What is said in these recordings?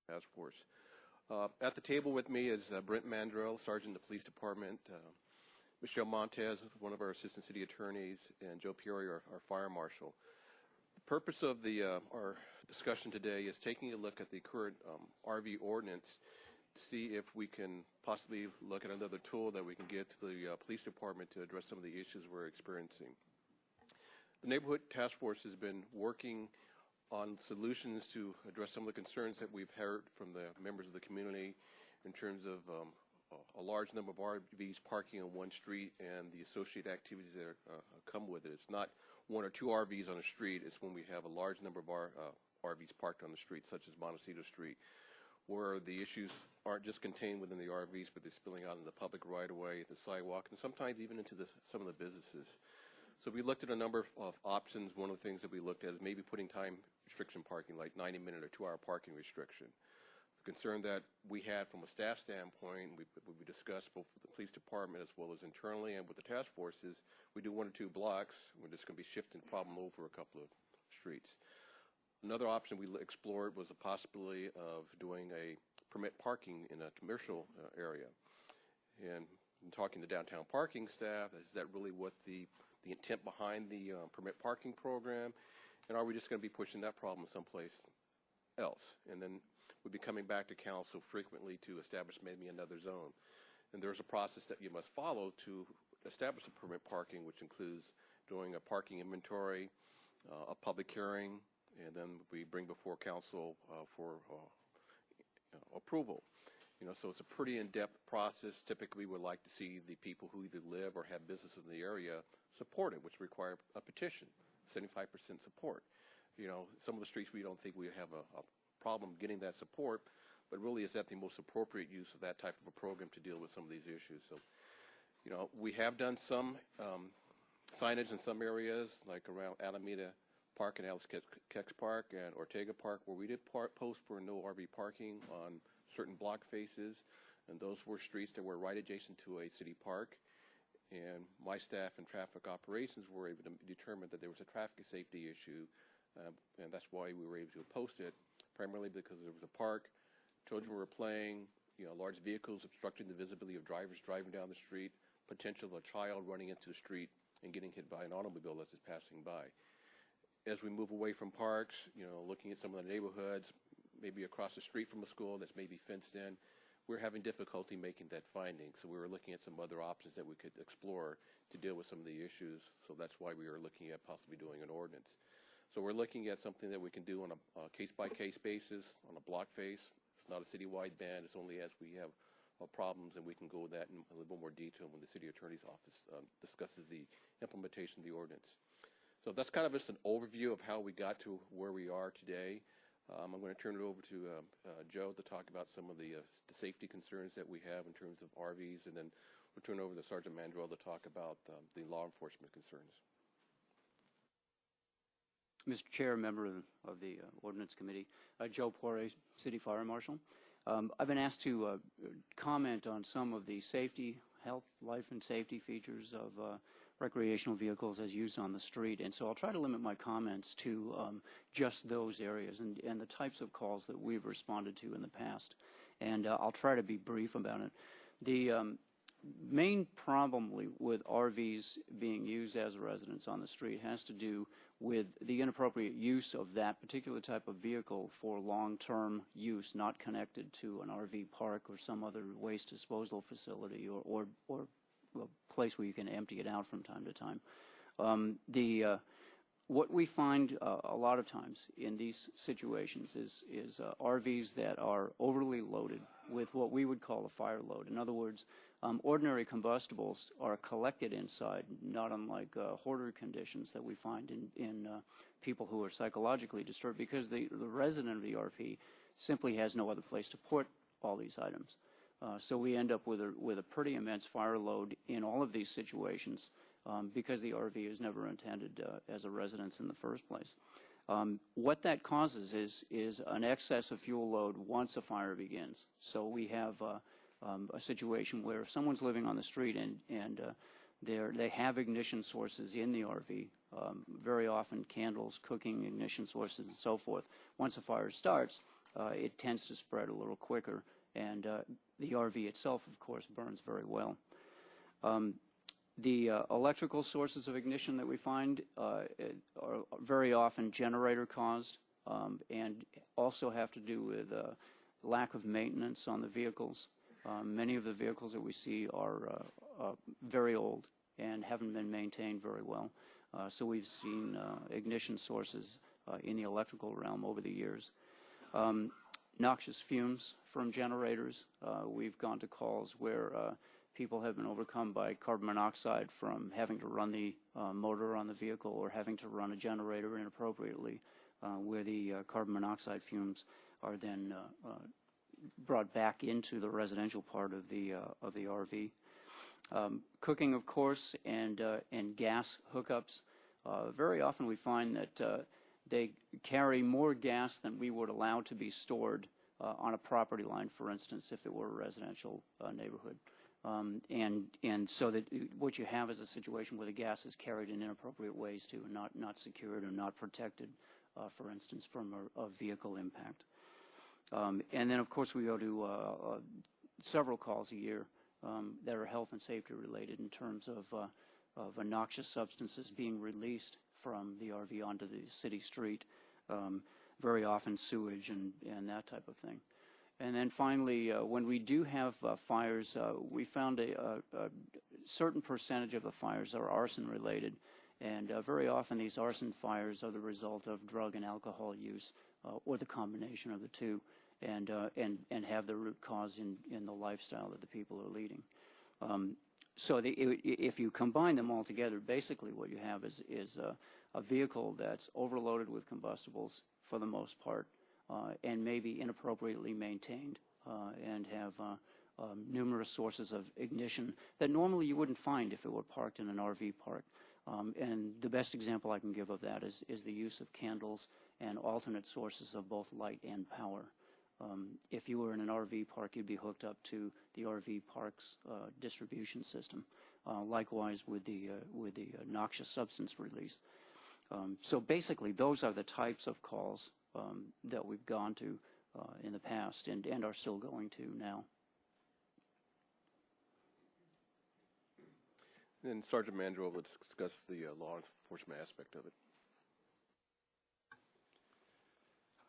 Task Force. At the table with me is Brent Mandrell, Sergeant of the Police Department, Michelle Montez, one of our Assistant City Attorneys, and Joe Pieri, our Fire Marshal. The purpose of our discussion today is taking a look at the current RV ordinance to see if we can possibly look at another tool that we can give to the Police Department to address some of the issues we're experiencing. The Neighborhood Task Force has been working on solutions to address some of the concerns that we've heard from the members of the community in terms of a large number of RVs parking on one street and the associated activities that come with it. It's not one or two RVs on a street, it's when we have a large number of RVs parked on the street, such as Montecito Street, where the issues aren't just contained within the RVs, but they're spilling out in the public right-of-way, the sidewalk, and sometimes even into some of the businesses. So we looked at a number of options. One of the things that we looked at is maybe putting time restriction parking, like 90-minute or 2-hour parking restriction. The concern that we had from a staff standpoint, we discussed both with the police department as well as internally and with the task force, is we do 1 or 2 blocks. We're just going to be shifting the problem over a couple of streets. Another option we explored was the possibility of doing a permit parking in a commercial area. And in talking to downtown parking staff, is that really what the intent behind the permit parking program, and are we just going to be pushing that problem someplace else? And then we'll be coming back to council frequently to establish maybe another zone. And there's a process that you must follow to establish a permit parking, which includes doing a parking inventory, a public hearing, and then we bring before council for approval. So it's a pretty in-depth process. Typically, we'd like to see the people who either live or have businesses in the area support it, which require a petition, 75% support. Some of the streets we don't think we have a problem getting that support, but really is that the most appropriate use of that type of a program to deal with some of these issues. So, we have done some signage in some areas, like around Alameda Park and Alex Kex Park and Ortega Park, where we did post for no RV parking on certain block faces, and those were streets that were right adjacent to a city park. And my staff and traffic operations were able to determine that there was a traffic safety issue, and that's why we were able to post it, primarily because there was a park, children were playing, large vehicles obstructing the visibility of drivers driving down the street, potential of a child running into the street and getting hit by an automobile as it's passing by. As we move away from parks, looking at some of the neighborhoods, maybe across the street from a school that's maybe fenced in, we're having difficulty making that finding. So we were looking at some other options that we could explore to deal with some of the issues. So that's why we were looking at possibly doing an ordinance. So we're looking at something that we can do on a case-by-case basis, on a block face. It's not a citywide ban. It's only as we have problems, and we can go with that in a little bit more detail when the city attorney's office discusses the implementation of the ordinance. So that's kind of just an overview of how we got to where we are today. I'm going to turn it over to Joe to talk about some of the safety concerns that we have in terms of RVs, and then we'll turn it over to Sergeant Mandrell to talk about the law enforcement concerns. Mr. Chair, member of the Ordinance Committee, Joe Pieri, City Fire Marshal. I've been asked to comment on some of the safety, health, life, and safety features of recreational vehicles as used on the street, and so I'll try to limit my comments to just those areas and the types of calls that we've responded to in the past, and I'll try to be brief about it. The main problem with RVs being used as a residence on the street has to do with the inappropriate use of that particular type of vehicle for long-term use, not connected to an RV park or some other waste disposal facility or a place where you can empty it out from time to time. What we find a lot of times in these situations is RVs that are overly loaded with what we would call a fire load. In other words, ordinary combustibles are collected inside, not unlike hoarder conditions that we find in people who are psychologically disturbed, because the resident of the RV simply has no other place to put all these items. So we end up with a pretty immense fire load in all of these situations because the RV is never intended as a residence in the first place. What that causes is an excess of fuel load once a fire begins. So we have a situation where if someone's living on the street and they have ignition sources in the RV, very often candles, cooking ignition sources, and so forth. Once a fire starts, it tends to spread a little quicker, and the RV itself, of course, burns very well. The electrical sources of ignition that we find are very often generator-caused, and also have to do with lack of maintenance on the vehicles. Many of the vehicles that we see are very old and haven't been maintained very well. So we've seen ignition sources in the electrical realm over the years. Noxious fumes from generators. We've gone to calls where people have been overcome by carbon monoxide from having to run the motor on the vehicle or having to run a generator inappropriately, where the carbon monoxide fumes are then brought back into the residential part of the RV. Cooking, of course, and gas hookups. Very often we find that they carry more gas than we would allow to be stored on a property line, for instance, if it were a residential neighborhood. And so that what you have is a situation where the gas is carried in inappropriate ways too, and not secured or not protected, for instance, from a vehicle impact. And then, of course, we go to several calls a year that are health and safety related in terms of noxious substances being released from the RV onto the city street, very often sewage and that type of thing. And then finally, when we do have fires, we found a certain percentage of the fires are arson related, and very often these arson fires are the result of drug and alcohol use, or the combination of the two, and have the root cause in the lifestyle that the people are leading. So if you combine them all together, basically what you have is a vehicle that's overloaded with combustibles for the most part, and maybe inappropriately maintained, and have numerous sources of ignition that normally you wouldn't find if it were parked in an RV park. And the best example I can give of that is the use of candles and alternate sources of both light and power. If you were in an RV park, you'd be hooked up to the RV park's distribution system. Likewise with the noxious substance release. So basically, those are the types of calls that we've gone to in the past and are still going to now. Then Sergeant Mandrell will discuss the law enforcement aspect of it.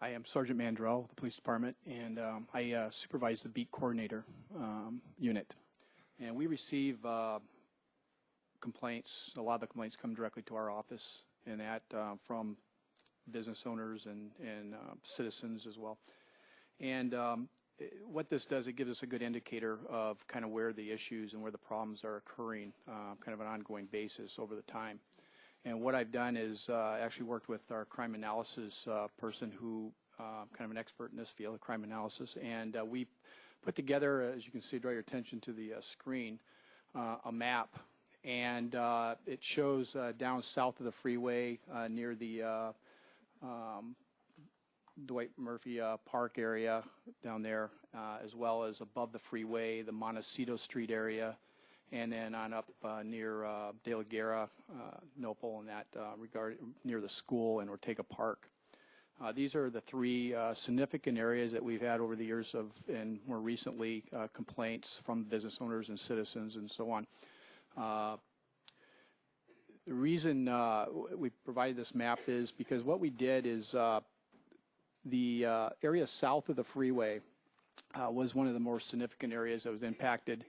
I am Sergeant Mandrell of the Police Department, and I supervise the Beat Coordinator unit. And we receive complaints. A lot of the complaints come directly to our office, and that from business owners and citizens as well. And what this does, it gives us a good indicator of kind of where the issues and where the problems are occurring, kind of an ongoing basis over the time. And what I've done is actually worked with our crime analysis person who kind of an expert in this field of crime analysis, and we put together, as you can see, draw your attention to the screen, a map, and it shows down south of the freeway near the Dwight Murphy Park area down there, as well as above the freeway, the Montecito Street area, and then on up near De La Guerra, Nopal, and that regard near the school and Ortega Park. These are the three significant areas that we've had over the years of, and more recently, complaints from business owners and citizens and so on. The reason we provided this map is because what we did is the area south of the freeway was one of the more significant areas that was impacted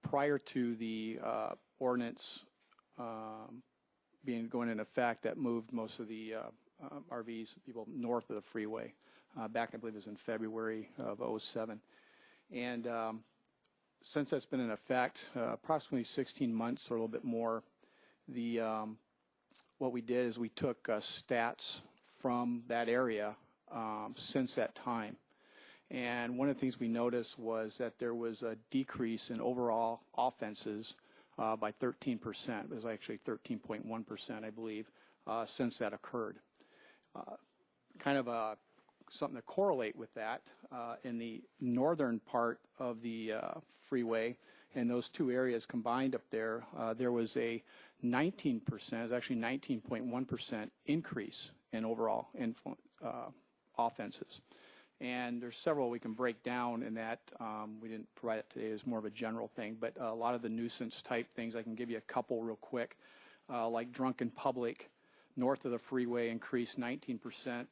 prior to the ordinance going into effect that moved most of the RVs, people north of the freeway. Back, I believe, it was in February of '07. And since that's been in effect, approximately 16 months or a little bit more, what we did is we took stats from that area since that time. And one of the things we noticed was that there was a decrease in overall offenses by 13%. It was actually 13.1%, I believe, since that occurred. Kind of something to correlate with that, in the northern part of the freeway, and those two areas combined up there, there was a 19%, it was actually 19.1% increase in overall offenses. And there's several we can break down in that. We didn't provide it today. It's more of a general thing, but a lot of the nuisance type things, I can give you a couple real quick, like drunk in public, north of the freeway increased 19%,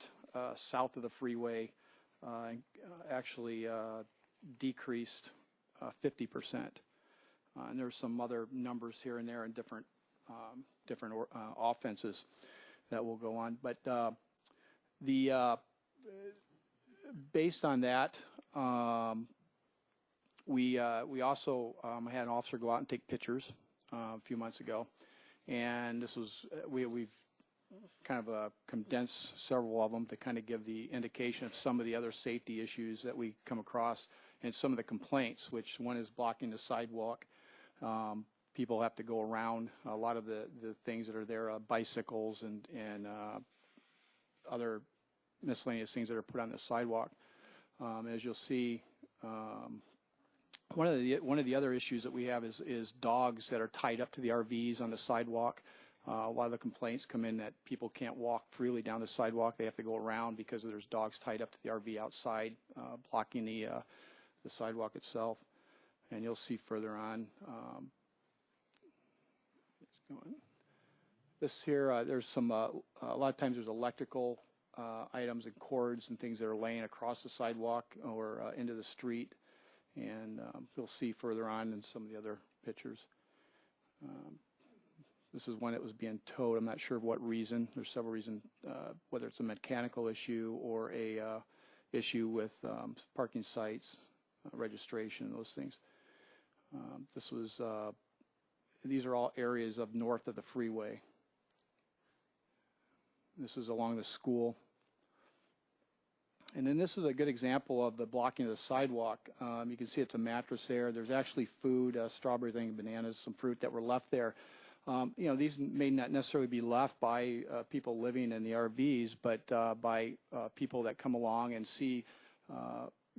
south of the freeway actually decreased 50%. And there's some other numbers here and there in different offenses that will go on. But based on that, we also had an officer go out and take pictures a few months ago, and this was we've kind of condensed several of them to kind of give the indication of some of the other safety issues that we come across and some of the complaints, which one is blocking the sidewalk. People have to go around a lot of the things that are there, bicycles and other miscellaneous things that are put on the sidewalk. As you'll see, one of the other issues that we have is dogs that are tied up to the RVs on the sidewalk. A lot of the complaints come in that people can't walk freely down the sidewalk. They have to go around because there's dogs tied up to the RV outside, blocking the sidewalk itself. And you'll see further on. This here, there's some, a lot of times there's electrical items and cords and things that are laying across the sidewalk or into the street. And you'll see further on in some of the other pictures. This is one that was being towed. I'm not sure of what reason. There's several reasons, whether it's a mechanical issue or a issue with parking sites, registration, those things. These are all areas of north of the freeway. This is along the school. And then this is a good example of the blocking of the sidewalk. You can see it's a mattress there. There's actually food, strawberries, and bananas, some fruit that were left there. These may not necessarily be left by people living in the RVs, but by people that come along and see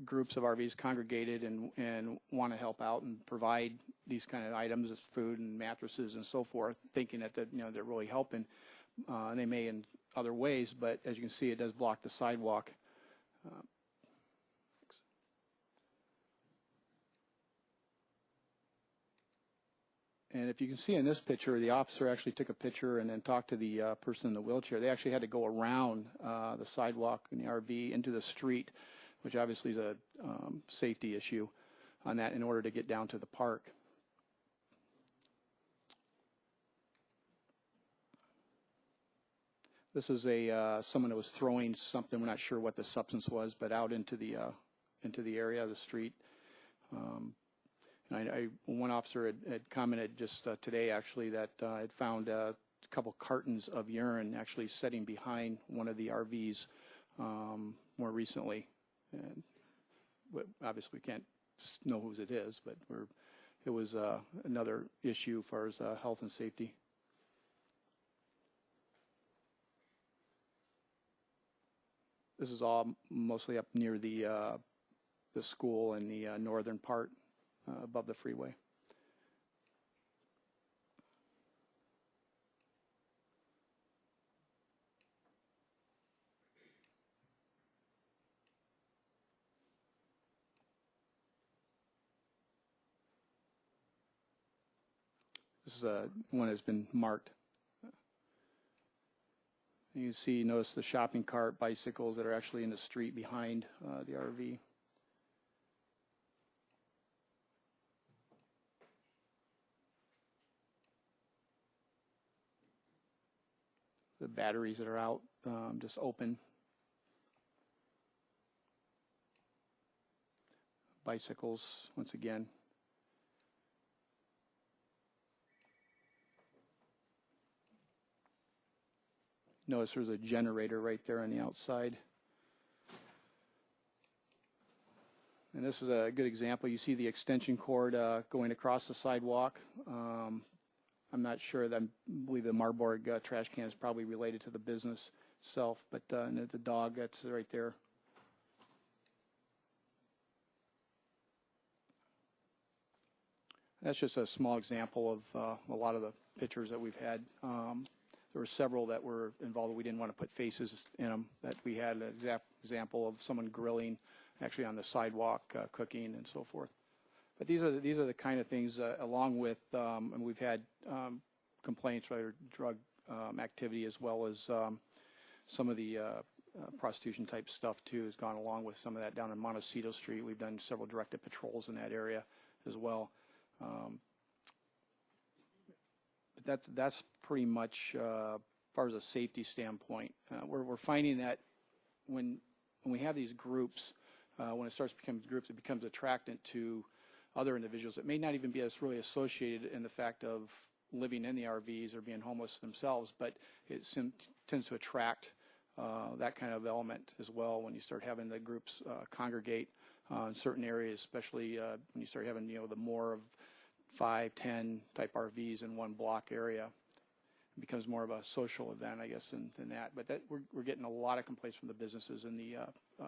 groups of RVs congregated and want to help out and provide these kind of items as food and mattresses and so forth, thinking that they're really helping. And they may in other ways, but as you can see, it does block the sidewalk. And if you can see in this picture, the officer actually took a picture and then talked to the person in the wheelchair. They actually had to go around the sidewalk in the RV into the street, which obviously is a safety issue on that in order to get down to the park. This is someone that was throwing something. We're not sure what the substance was, but out into the area of the street. One officer had commented just today, actually, that had found a couple cartons of urine actually sitting behind one of the RVs more recently. And obviously, we can't know whose it is, but it was another issue as far as health and safety. This is all mostly up near the school in the northern part above the freeway. This is one that's been marked. You can see, notice the shopping cart, bicycles that are actually in the street behind the RV. The batteries that are out, just open. Bicycles, once again. Notice there's a generator right there on the outside. And this is a good example. You see the extension cord going across the sidewalk. I'm not sure. I believe the Marburg trash can is probably related to the business itself, but and the dog that's right there. That's just a small example of a lot of the pictures that we've had. there were several that were involved. We didn't want to put faces in them. That we had an example of someone grilling, actually on the sidewalk, cooking and so forth. But these are the kind of things, along with, and we've had complaints about drug activity, as well as some of the prostitution type stuff too has gone along with some of that down in Montecito Street. We've done several directed patrols in that area as well. But that's pretty much as far as a safety standpoint. We're finding that when we have these groups, when it starts to become groups, it becomes attractant to other individuals. It may not even be as really associated in the fact of living in the RVs or being homeless themselves, but it tends to attract that kind of element as well when you start having the groups congregate in certain areas, especially when you start having, the more of 5, 10 type RVs in one block area. It becomes more of a social event, I guess, than that. But we're getting a lot of complaints from the businesses and the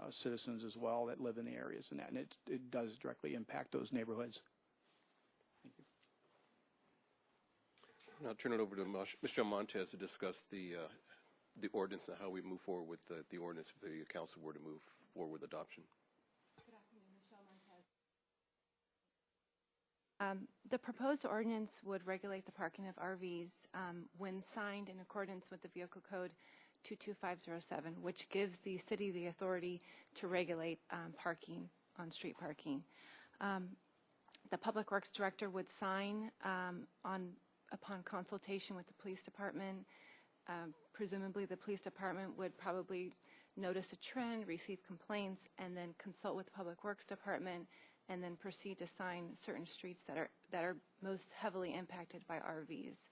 citizens as well that live in the areas and that, and it does directly impact those neighborhoods. Thank you. I'll turn it over to Michelle Montez to discuss the ordinance and how we move forward with the ordinance if the council were to move forward with adoption. Good afternoon, Michelle Montez. The proposed ordinance would regulate the parking of RVs when signed in accordance with the Vehicle Code 22507, which gives the city the authority to regulate parking on street parking. The Public Works Director would sign upon consultation with the police department. Presumably the police department would probably notice a trend, receive complaints, and then consult with the Public Works Department and then proceed to sign certain streets that are most heavily impacted by RVs.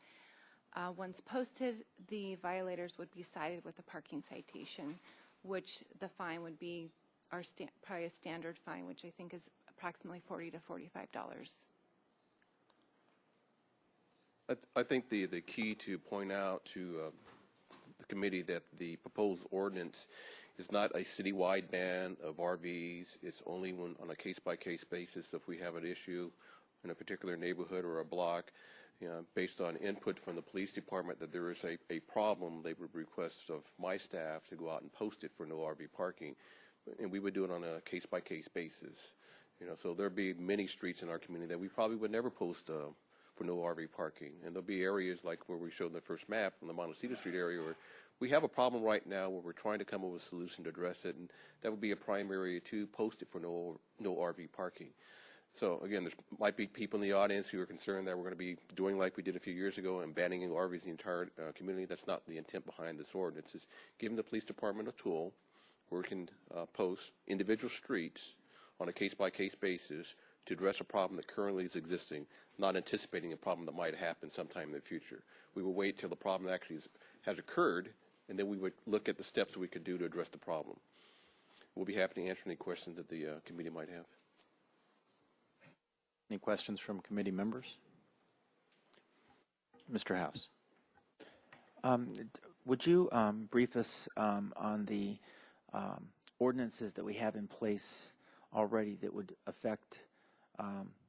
Once posted, the violators would be cited with a parking citation, which the fine would be probably a standard fine, which I think is approximately $40 to $45. I think the key to point out to the committee that the proposed ordinance is not a citywide ban of RVs. It's only on a case-by-case basis if we have an issue in a particular neighborhood or a block, based on input from the police department that there is a problem. They would request of my staff to go out and post it for no RV parking, and we would do it on a case-by-case basis. So there'd be many streets in our community that we probably would never post for no RV parking. And there'll be areas like where we showed in the first map on the Montecito Street area where we have a problem right now where we're trying to come up with a solution to address it, and that would be a prime area to post it for no RV parking. So again, there might be people in the audience who are concerned that we're going to be doing like we did a few years ago and banning RVs in the entire community. That's not the intent behind this ordinance. It's giving the police department a tool where we can post individual streets on a case-by-case basis to address a problem that currently is existing, not anticipating a problem that might happen sometime in the future. We will wait till the problem actually has occurred, and then we would look at the steps we could do to address the problem. We'll be happy to answer any questions that the committee might have. Any questions from committee members? Mr. House. Would you brief us on the ordinances that we have in place already that would affect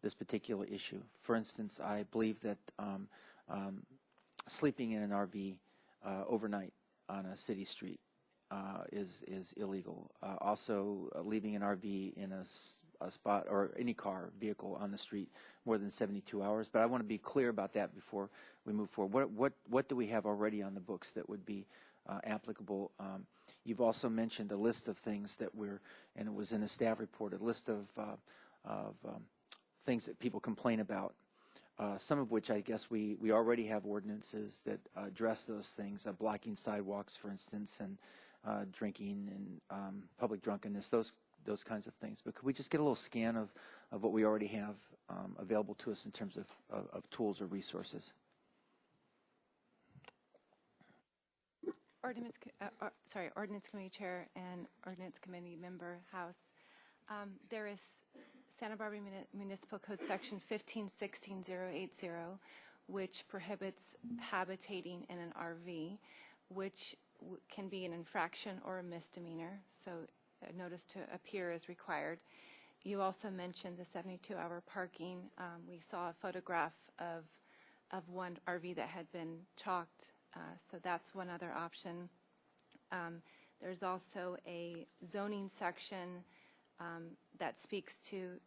this particular issue? For instance, I believe that sleeping in an RV overnight on a city street is illegal. Also, leaving an RV in a spot or any vehicle on the street more than 72 hours. But I want to be clear about that before we move forward. What do we have already on the books that would be applicable? You've also mentioned a list of things that and it was in a staff report, a list of things that people complain about. Some of which I guess we already have ordinances that address those things, blocking sidewalks, for instance, and drinking and public drunkenness, those kinds of things. But could we just get a little scan of what we already have available to us in terms of tools or resources? Ordinance Committee Chair and Ordinance Committee Member House. There is Santa Barbara Municipal Code Section 1516080, which prohibits habitating in an RV, which can be an infraction or a misdemeanor, so a notice to appear is required. You also mentioned the 72-hour parking. We saw a photograph of one RV that had been chalked So that's one other option. There's also a zoning section that speaks to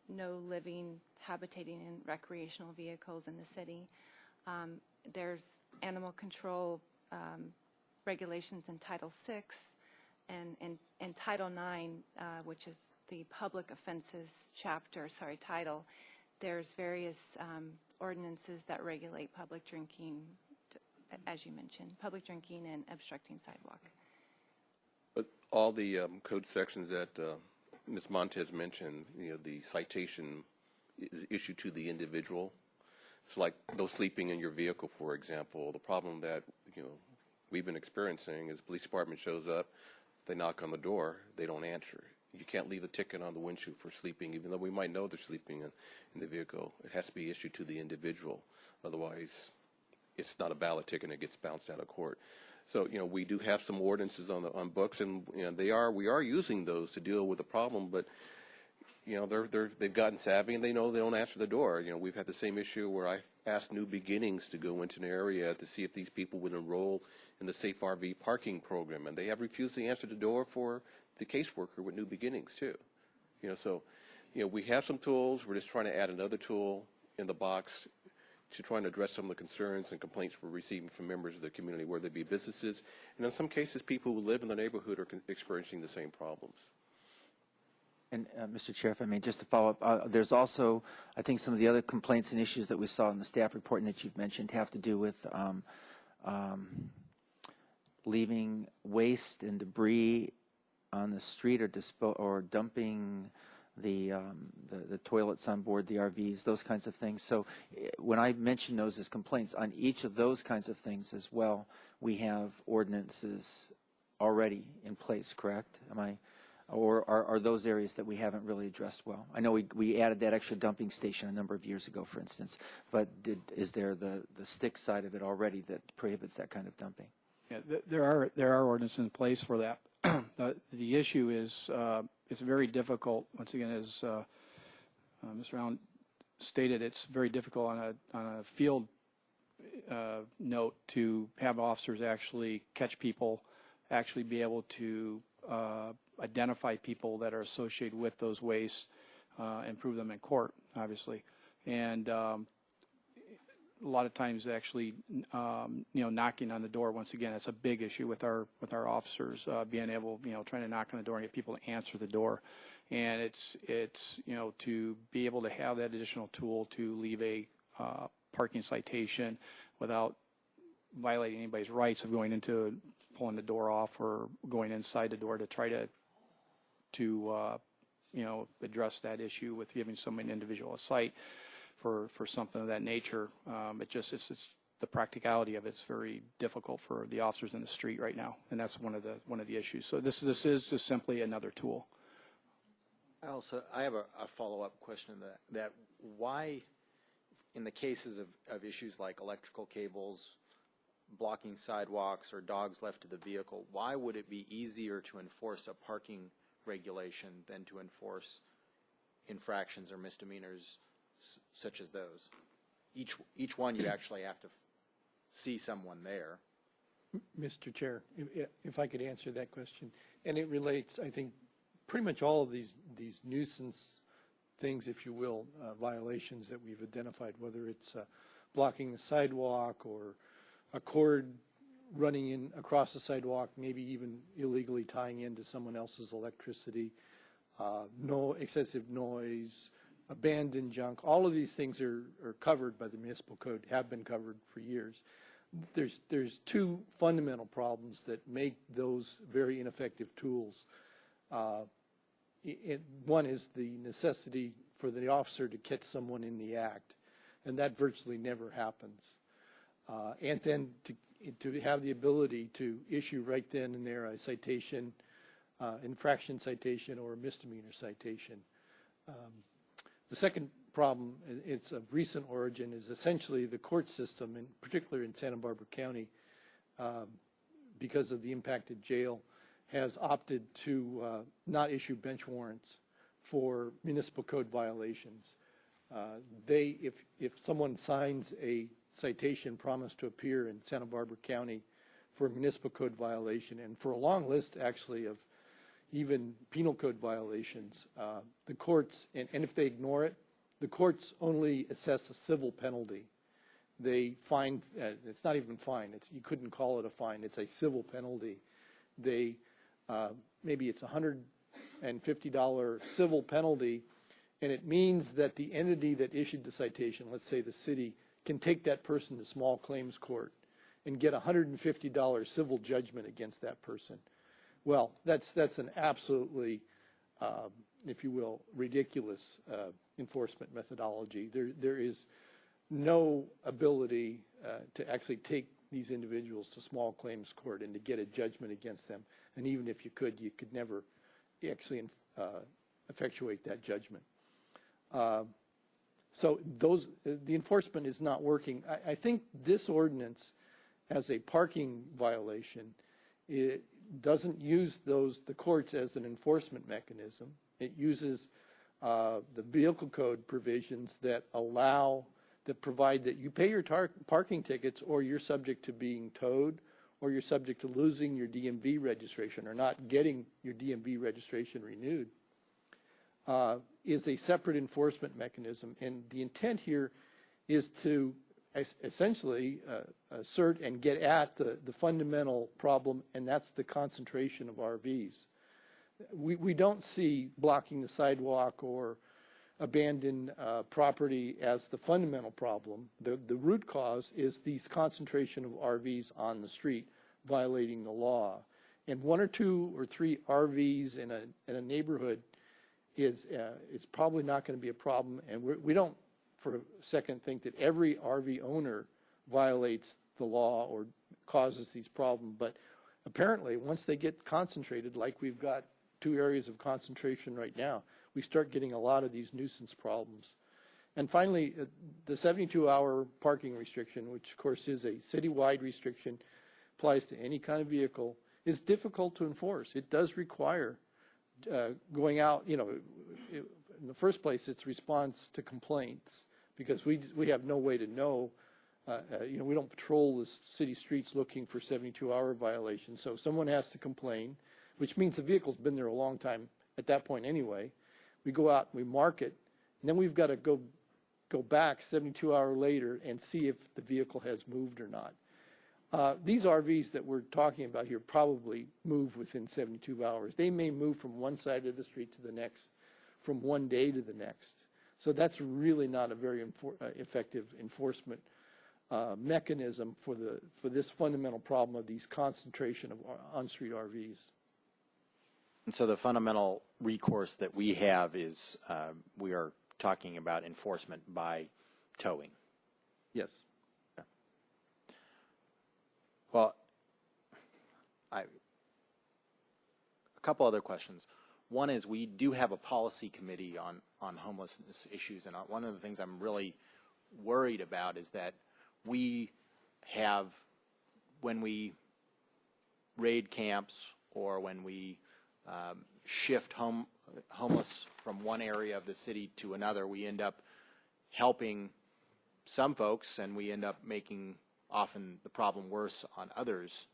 no living, habitating, and recreational vehicles in the city. There's animal control regulations in Title VI and Title IX, which is the public offenses title. There's various ordinances that regulate public drinking, as you mentioned, public drinking and obstructing sidewalk. But all the code sections that Ms. Montez mentioned, the citation is issued to the individual. It's like no sleeping in your vehicle, for example. The problem that we've been experiencing is the police department shows up, they knock on the door, they don't answer. You can't leave a ticket on the windshield for sleeping, even though we might know they're sleeping in the vehicle. It has to be issued to the individual. Otherwise, it's not a valid ticket and it gets bounced out of court. So, we do have some ordinances on books, and we are using those to deal with the problem, but they've gotten savvy and they know they don't answer the door. We've had the same issue where I asked New Beginnings to go into an area to see if these people would enroll in the Safe RV parking program, and they have refused to answer the door for the caseworker with New Beginnings too. So we have some tools. We're just trying to add another tool in the box to try and address some of the concerns and complaints we're receiving from members of the community, whether it be businesses, and in some cases, people who live in the neighborhood are experiencing the same problems. And Mr. Chair, if I may, just to follow up, there's also, I think, some of the other complaints and issues that we saw in the staff report and that you've mentioned have to do with leaving waste and debris on the street or dumping the toilets on board the RVs, those kinds of things. So when I mention those as complaints, on each of those kinds of things as well, we have ordinances already in place, correct? Or are those areas that we haven't really addressed well? I know we added that extra dumping station a number of years ago, for instance, but is there the stick side of it already that prohibits that kind of dumping? Yeah, there are ordinances in place for that. The issue is it's very difficult. Once again, as Mr. Allen stated, it's very difficult on a field note to have officers actually catch people, actually be able to identify people that are associated with those wastes and prove them in court, obviously. And a lot of times actually, knocking on the door, once again, it's a big issue with our officers being able, trying to knock on the door and get people to answer the door. And it's to be able to have that additional tool to leave a parking citation without violating anybody's rights of going into pulling the door off or going inside the door to try to address that issue with giving somebody an individual a cite for something of that nature. It's the practicality of it's very difficult for the officers in the street right now, and that's one of the issues. So this is just simply another tool. I have a follow-up question to that why, in the cases of issues like electrical cables, blocking sidewalks, or dogs left to the vehicle, why would it be easier to enforce a parking regulation than to enforce infractions or misdemeanors such as those? Each one you actually have to see someone there. Mr. Chair, if I could answer that question, and it relates, I think, pretty much all of these nuisance things, if you will, violations that we've identified, whether it's blocking the sidewalk or a cord running in across the sidewalk, maybe even illegally tying into someone else's electricity, no excessive noise, abandoned junk. All of these things are covered by the municipal code, have been covered for years. There's two fundamental problems that make those very ineffective tools. One is the necessity for the officer to catch someone in the act, and that virtually never happens. And then to have the ability to issue right then and there a citation, infraction citation, or a misdemeanor citation. The second problem, it's of recent origin, is essentially the court system, in particular in Santa Barbara County, because of the impacted jail, has opted to not issue bench warrants for municipal code violations. If someone signs a citation promised to appear in Santa Barbara County for a municipal code violation, and for a long list, actually, of even penal code violations. The courts, and if they ignore it, the courts only assess a civil penalty. They fine, it's not even fine, you couldn't call it a fine, it's a civil penalty. They, maybe it's $150 civil penalty, and it means that the entity that issued the citation, let's say the city, can take that person to small claims court and get $150 civil judgment against that person. Well, that's an absolutely, if you will, ridiculous enforcement methodology. There is no ability to actually take these individuals to small claims court and to get a judgment against them. And even if you could never actually effectuate that judgment. So the enforcement is not working. I think this ordinance, as a parking violation, it doesn't use the courts as an enforcement mechanism. It uses the vehicle code provisions that provide that you pay your parking tickets, or you're subject to being towed, or you're subject to losing your DMV registration or not getting your DMV registration renewed, is a separate enforcement mechanism. And the intent here is to essentially assert and get at the fundamental problem, and that's the concentration of RVs. We don't see blocking the sidewalk or abandoned property as the fundamental problem. The root cause is this concentration of RVs on the street violating the law. And 1 or 2 or 3 RVs in a neighborhood is probably not going to be a problem. And we don't for a second think that every RV owner violates the law or causes these problems. But apparently, once they get concentrated, like we've got 2 areas of concentration right now, we start getting a lot of these nuisance problems. And finally, the 72-hour parking restriction, which of course is a citywide restriction, applies to any kind of vehicle, is difficult to enforce. It does require going out, in the first place, it's response to complaints, because we have no way to know, we don't patrol the city streets looking for 72-hour violations. So someone has to complain, which means the vehicle's been there a long time at that point anyway. We go out, we mark it, and then we've got to go back 72 hours later and see if the vehicle has moved or not. These RVs that we're talking about here probably move within 72 hours. They may move from one side of the street to the next, from one day to the next. So that's really not a very effective enforcement mechanism for this fundamental problem of these concentration of on-street RVs. And so the fundamental recourse that we have is we are talking about enforcement by towing. Yes. Yeah. Well, a couple other questions. One is we do have a policy committee on homelessness issues, and one of the things I'm really worried about is that we have, when we raid camps or when we shift homeless from one area of the city to another, we end up helping some folks, and we end up making often the problem worse on others.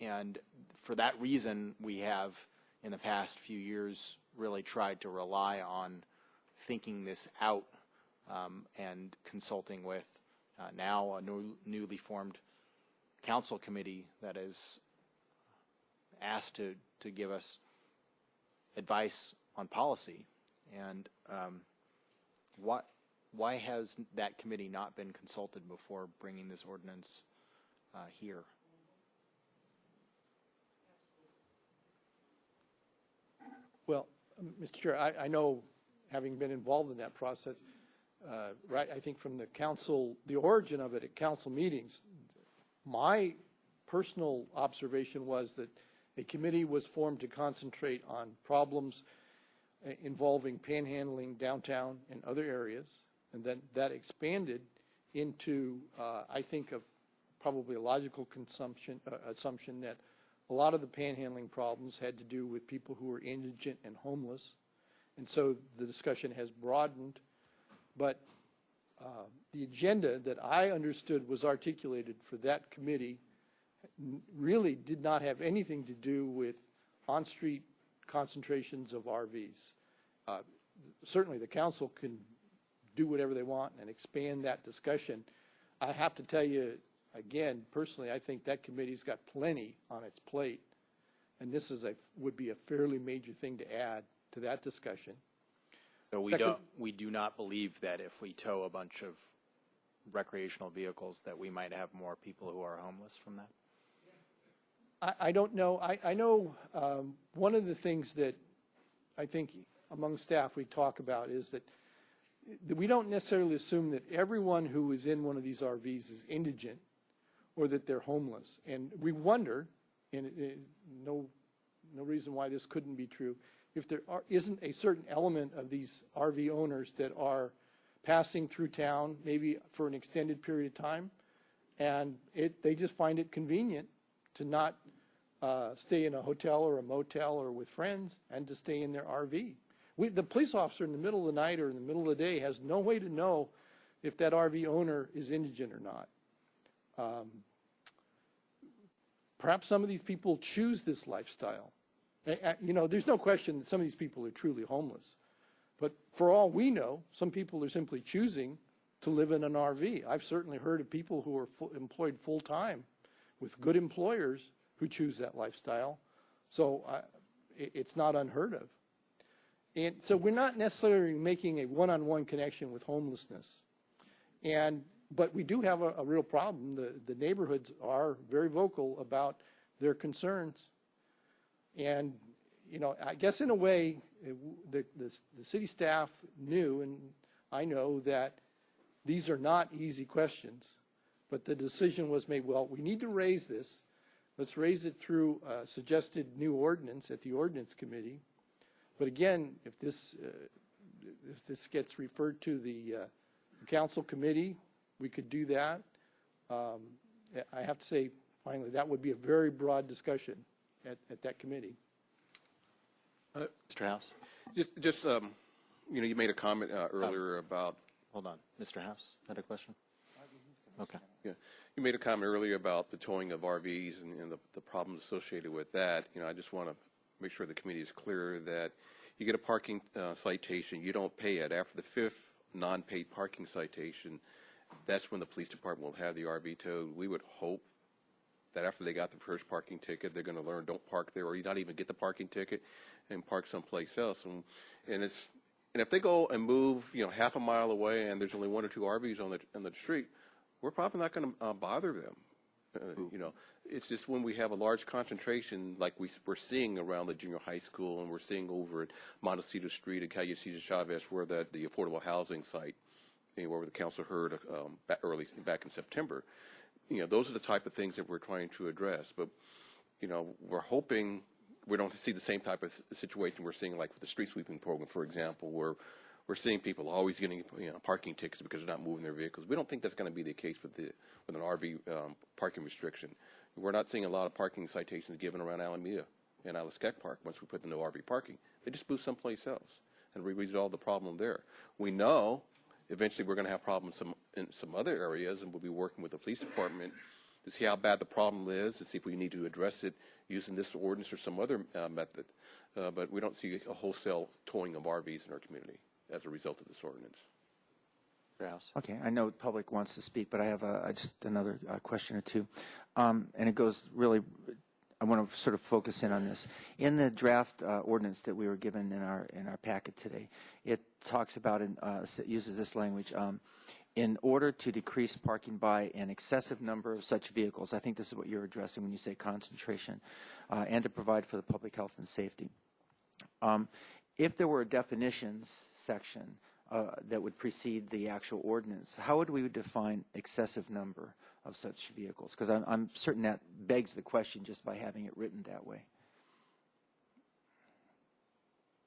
And for that reason, we have, in the past few years, really tried to rely on thinking this out and consulting with now a newly formed council committee that is asked to give us advice on policy. And why has that committee not been consulted before bringing this ordinance here? Well, Mr. Chair, I know, having been involved in that process, right, I think from the council, the origin of it at council meetings, my personal observation was that a committee was formed to concentrate on problems involving panhandling downtown and other areas, and then that expanded into, I think, probably a logical assumption that a lot of the panhandling problems had to do with people who were indigent and homeless, and so the discussion has broadened. But the agenda that I understood was articulated for that committee really did not have anything to do with on-street concentrations of RVs. Certainly the council can do whatever they want and expand that discussion. I have to tell you, again, personally, I think that committee's got plenty on its plate, and this would be a fairly major thing to add to that discussion. So we do not believe that if we tow a bunch of recreational vehicles that we might have more people who are homeless from that? I don't know. I know one of the things that I think among staff we talk about is that we don't necessarily assume that everyone who is in one of these RVs is indigent or that they're homeless. And we wonder, and no reason why this couldn't be true, if there isn't a certain element of these RV owners that are passing through town maybe for an extended period of time, and they just find it convenient to not stay in a hotel or a motel or with friends and to stay in their RV. The police officer in the middle of the night or in the middle of the day has no way to know if that RV owner is indigent or not. Perhaps some of these people choose this lifestyle. You know, there's no question that some of these people are truly homeless. But for all we know, some people are simply choosing to live in an RV. I've certainly heard of people who are employed full-time with good employers who choose that lifestyle. So it's not unheard of. And so we're not necessarily making a one-on-one connection with homelessness. But we do have a real problem. The neighborhoods are very vocal about their concerns. And, you know, I guess in a way, the city staff knew, and I know, that these are not easy questions. But the decision was made, well, we need to raise this. Let's raise it through a suggested new ordinance at the ordinance committee. But again, if this gets referred to the council committee, we could do that. I have to say, finally, that would be a very broad discussion at that committee. Mr. House? Just you know, you made a comment earlier about. Hold on. Mr. House had a question? Okay. Yeah, you made a comment earlier about the towing of RVs and the problems associated with that. You know, I just want to make sure the committee is clear that you get a parking citation, you don't pay it. After the fifth non-paid parking citation, that's when the police department will have the RV towed. We would hope that after they got the first parking ticket, they're going to learn don't park there, or you not even get the parking ticket and park someplace else. And if they go and move, you know, half a mile away and there's only one or two RVs on the street, we're probably not going to bother them. You know, it's just when we have a large concentration like we're seeing around the junior high school, and we're seeing over at Montecito Street and Calle Chavez, where the affordable housing site, where the council heard back in September. You know, those are the type of things that we're trying to address. But, you know, we're hoping we don't see the same type of situation we're seeing like with the street sweeping program, for example, where we're seeing people always getting parking tickets because they're not moving their vehicles. We don't think that's going to be the case with an RV parking restriction. We're not seeing a lot of parking citations given around Alameda and Aliskek Park once we put the no RV parking. They just move someplace else, and we resolve the problem there. We know eventually we're going to have problems in some other areas, and we'll be working with the police department to see how bad the problem is and see if we need to address it using this ordinance or some other method. But we don't see a wholesale towing of RVs in our community as a result of this ordinance. House. Okay, I know the public wants to speak, but I have just another question or two. And it goes really, I want to sort of focus in on this. In the draft ordinance that we were given in our packet today, it talks about, uses this language, in order to decrease parking by an excessive number of such vehicles, I think this is what you're addressing when you say concentration, and to provide for the public health and safety. If there were a definitions section that would precede the actual ordinance, how would we define excessive number of such vehicles? Because I'm certain that begs the question just by having it written that way.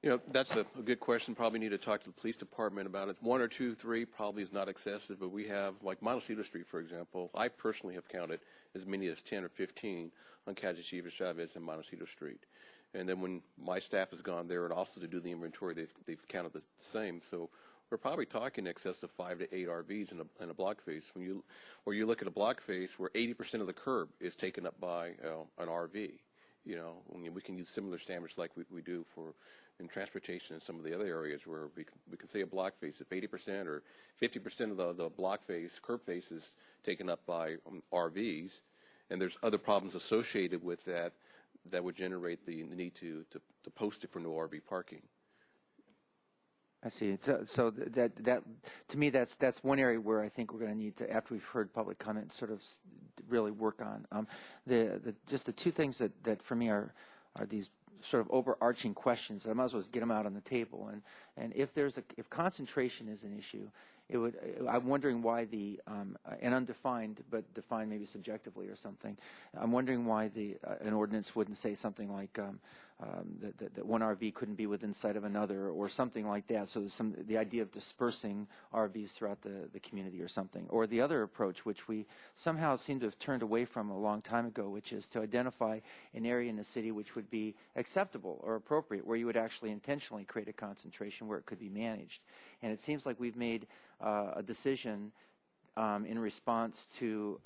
You know, that's a good question. Probably need to talk to the police department about it. 1 or 2, 3 probably is not excessive, but we have, like Montecito Street, for example, I personally have counted as many as 10 or 15 on Calle Chavez and Montecito Street. And then when my staff has gone there and also to do the inventory, they've counted the same. So we're probably talking in excess of 5 to 8 RVs in a block face. Or you look at a block face where 80% of the curb is taken up by an RV. You know, we can use similar standards like we do in transportation in some of the other areas where we can say a block face, if 80% or 50% of the block face, curb face is taken up by RVs, and there's other problems associated with that would generate the need to post it for no RV parking. I see. So that to me, that's one area where I think we're going to need to, after we've heard public comment, sort of really work on. Just the two things that for me are these sort of overarching questions. I might as well just get them out on the table. And if concentration is an issue, I'm wondering why and undefined, but defined maybe subjectively or something. I'm wondering why an ordinance wouldn't say something like that one RV couldn't be within sight of another or something like that. So there's the idea of dispersing RVs throughout the community or something. Or the other approach, which we somehow seem to have turned away from a long time ago, which is to identify an area in the city which would be acceptable or appropriate, where you would actually intentionally create a concentration where it could be managed. And it seems like we've made a decision in response to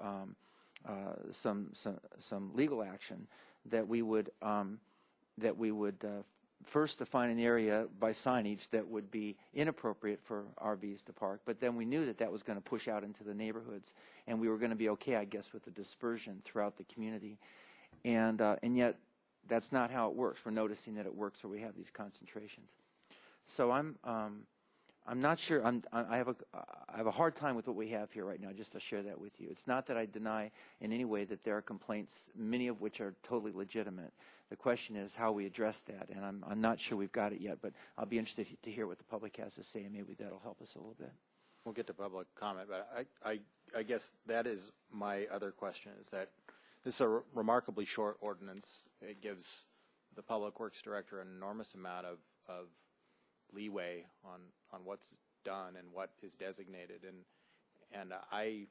some legal action that we would first define an area by signage that would be inappropriate for RVs to park, but then we knew that was going to push out into the neighborhoods, and we were going to be okay, I guess, with the dispersion throughout the community. And yet that's not how it works. We're noticing that it works where we have these concentrations. So I'm not sure. I have a hard time with what we have here right now, just to share that with you. It's not that I deny in any way that there are complaints, many of which are totally legitimate. The question is how we address that, and I'm not sure we've got it yet, but I'll be interested to hear what the public has to say, and maybe that'll help us a little bit. We'll get to public comment, but I guess that is my other question, is that this is a remarkably short ordinance. It gives the Public Works Director an enormous amount of leeway on what's done and what is designated, and I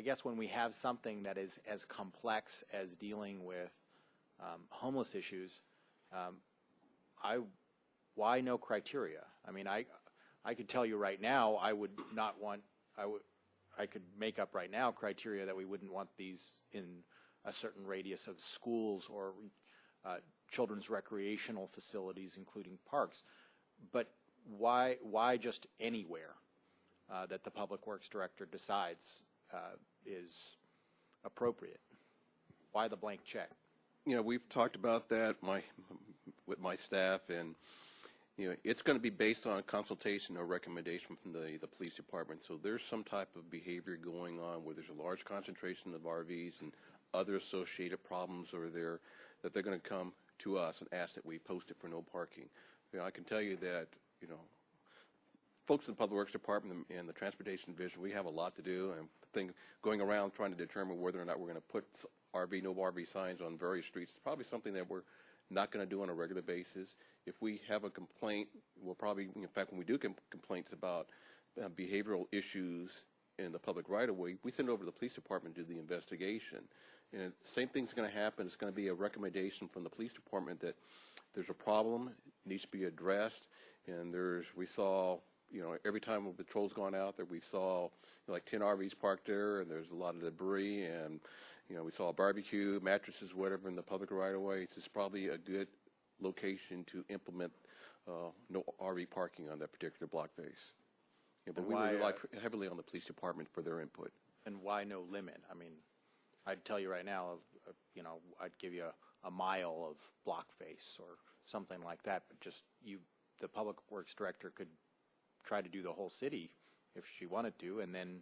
guess when we have something that is as complex as dealing with homeless issues, why no criteria? I mean, I could tell you right now, I could make up right now criteria that we wouldn't want these in a certain radius of schools or children's recreational facilities, including parks. But why just anywhere that the Public Works Director decides is appropriate? Why the blank check? You know, we've talked about that with my staff, and you know, it's going to be based on a consultation or recommendation from the police department. So there's some type of behavior going on where there's a large concentration of RVs and other associated problems that they're going to come to us and ask that we post it for no parking. You know, I can tell you that, you know, folks in the Public Works Department and the Transportation Division, we have a lot to do, and going around trying to determine whether or not we're going to put no RV signs on various streets is probably something that we're not going to do on a regular basis. If we have a complaint, we'll probably, in fact, when we do complaints about behavioral issues in the public right-of-way, we send it over to the police department to do the investigation. And the same thing's going to happen. It's going to be a recommendation from the police department that there's a problem, it needs to be addressed, and we saw, you know, every time the patrol's gone out there, we saw, you know, like 10 RVs parked there, and there's a lot of debris, and, you know, we saw a barbecue, mattresses, whatever, in the public right-of-way. It's just probably a good location to implement no RV parking on that particular block face. Yeah, but we rely heavily on the police department for their input. And why no limit? I mean, I'd tell you right now, you know, I'd give you a mile of block face or something like that, but just the Public Works Director could try to do the whole city if she wanted to, and then,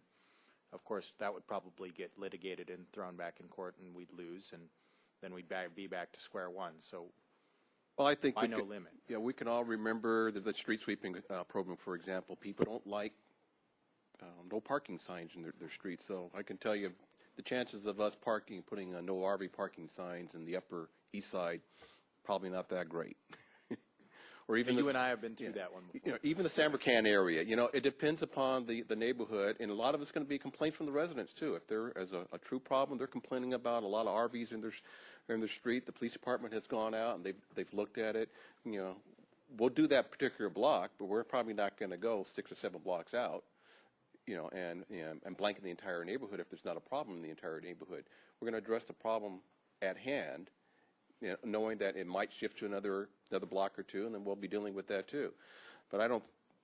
of course, that would probably get litigated and thrown back in court, and we'd lose, and then we'd be back to square one. So, well, I think why no limit? Yeah, we can all remember the street sweeping program, for example. People don't like no parking signs in their streets, so I can tell you the chances of us putting no RV parking signs in the Upper East Side, probably not that great. Or even you and I have been through that one before. You know, even the Sambercan area, you know, it depends upon the neighborhood, and a lot of it's going to be complaints from the residents too. If there is a true problem, they're complaining about a lot of RVs in their street. The police department has gone out and they've looked at it. You know, we'll do that particular block, but we're probably not going to go 6 or 7 blocks out, and blanket the entire neighborhood if there's not a problem in the entire neighborhood. We're going to address the problem at hand, knowing that it might shift to another block or two, and then we'll be dealing with that too. But I don't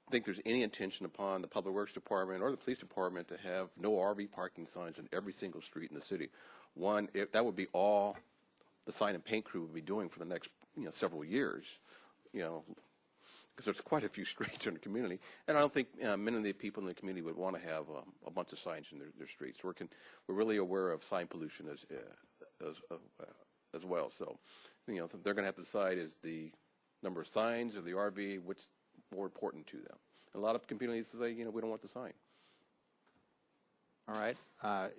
think there's any intention upon the Public Works Department or the Police Department to have no RV parking signs on every single street in the city. One, that would be all the sign and paint crew would be doing for the next several years, because there's quite a few streets in the community, and I don't think many of the people in the community would want to have a bunch of signs in their streets. We're really aware of sign pollution as well. So, they're going to have to decide is the number of signs or the RV, what's more important to them. A lot of communities say, we don't want the sign. All right.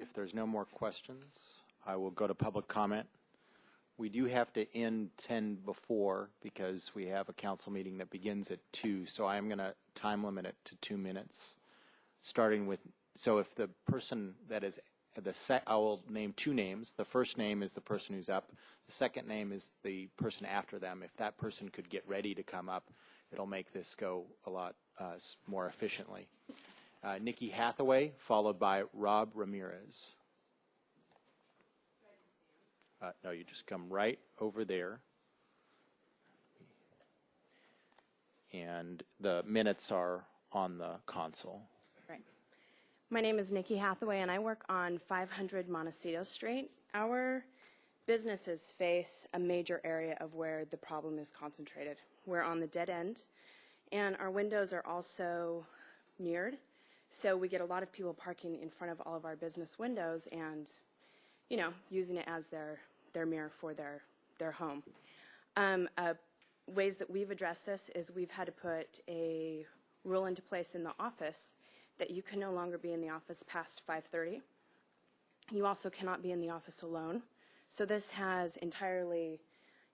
If there's no more questions, I will go to public comment. We do have to end 10 before because we have a council meeting that begins at 2, so I am going to time limit it to 2 minutes, starting with, so if the person that is, I will name 2 names. The first name is the person who's up. The second name is the person after them. If that person could get ready to come up, it'll make this go a lot more efficiently. Nikki Hathaway, followed by Rob Ramirez. No, you just come right over there. And the minutes are on the console. Right. My name is Nikki Hathaway, and I work on 500 Montecito Street. Our businesses face a major area of where the problem is concentrated. We're on the dead end, and our windows are also mirrored. So we get a lot of people parking in front of all of our business windows and, using it as their mirror for their home. Ways that we've addressed this is we've had to put a rule into place in the office that you can no longer be in the office past 5:30. You also cannot be in the office alone. So this has entirely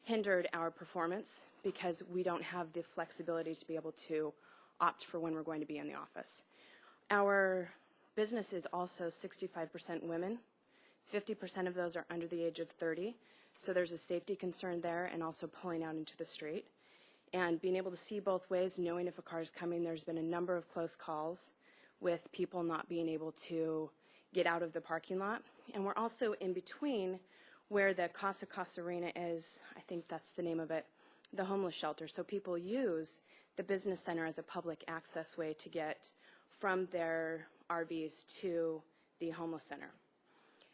hindered our performance because we don't have the flexibility to be able to opt for when we're going to be in the office. Our business is also 65% women. 50% of those are under the age of 30, so there's a safety concern there, and also pulling out into the street. And being able to see both ways, knowing if a car is coming, there's been a number of close calls with people not being able to get out of the parking lot. And we're also in between where the Casa Arena is, I think that's the name of it, the homeless shelter. So people use the business center as a public access way to get from their RVs to the homeless center.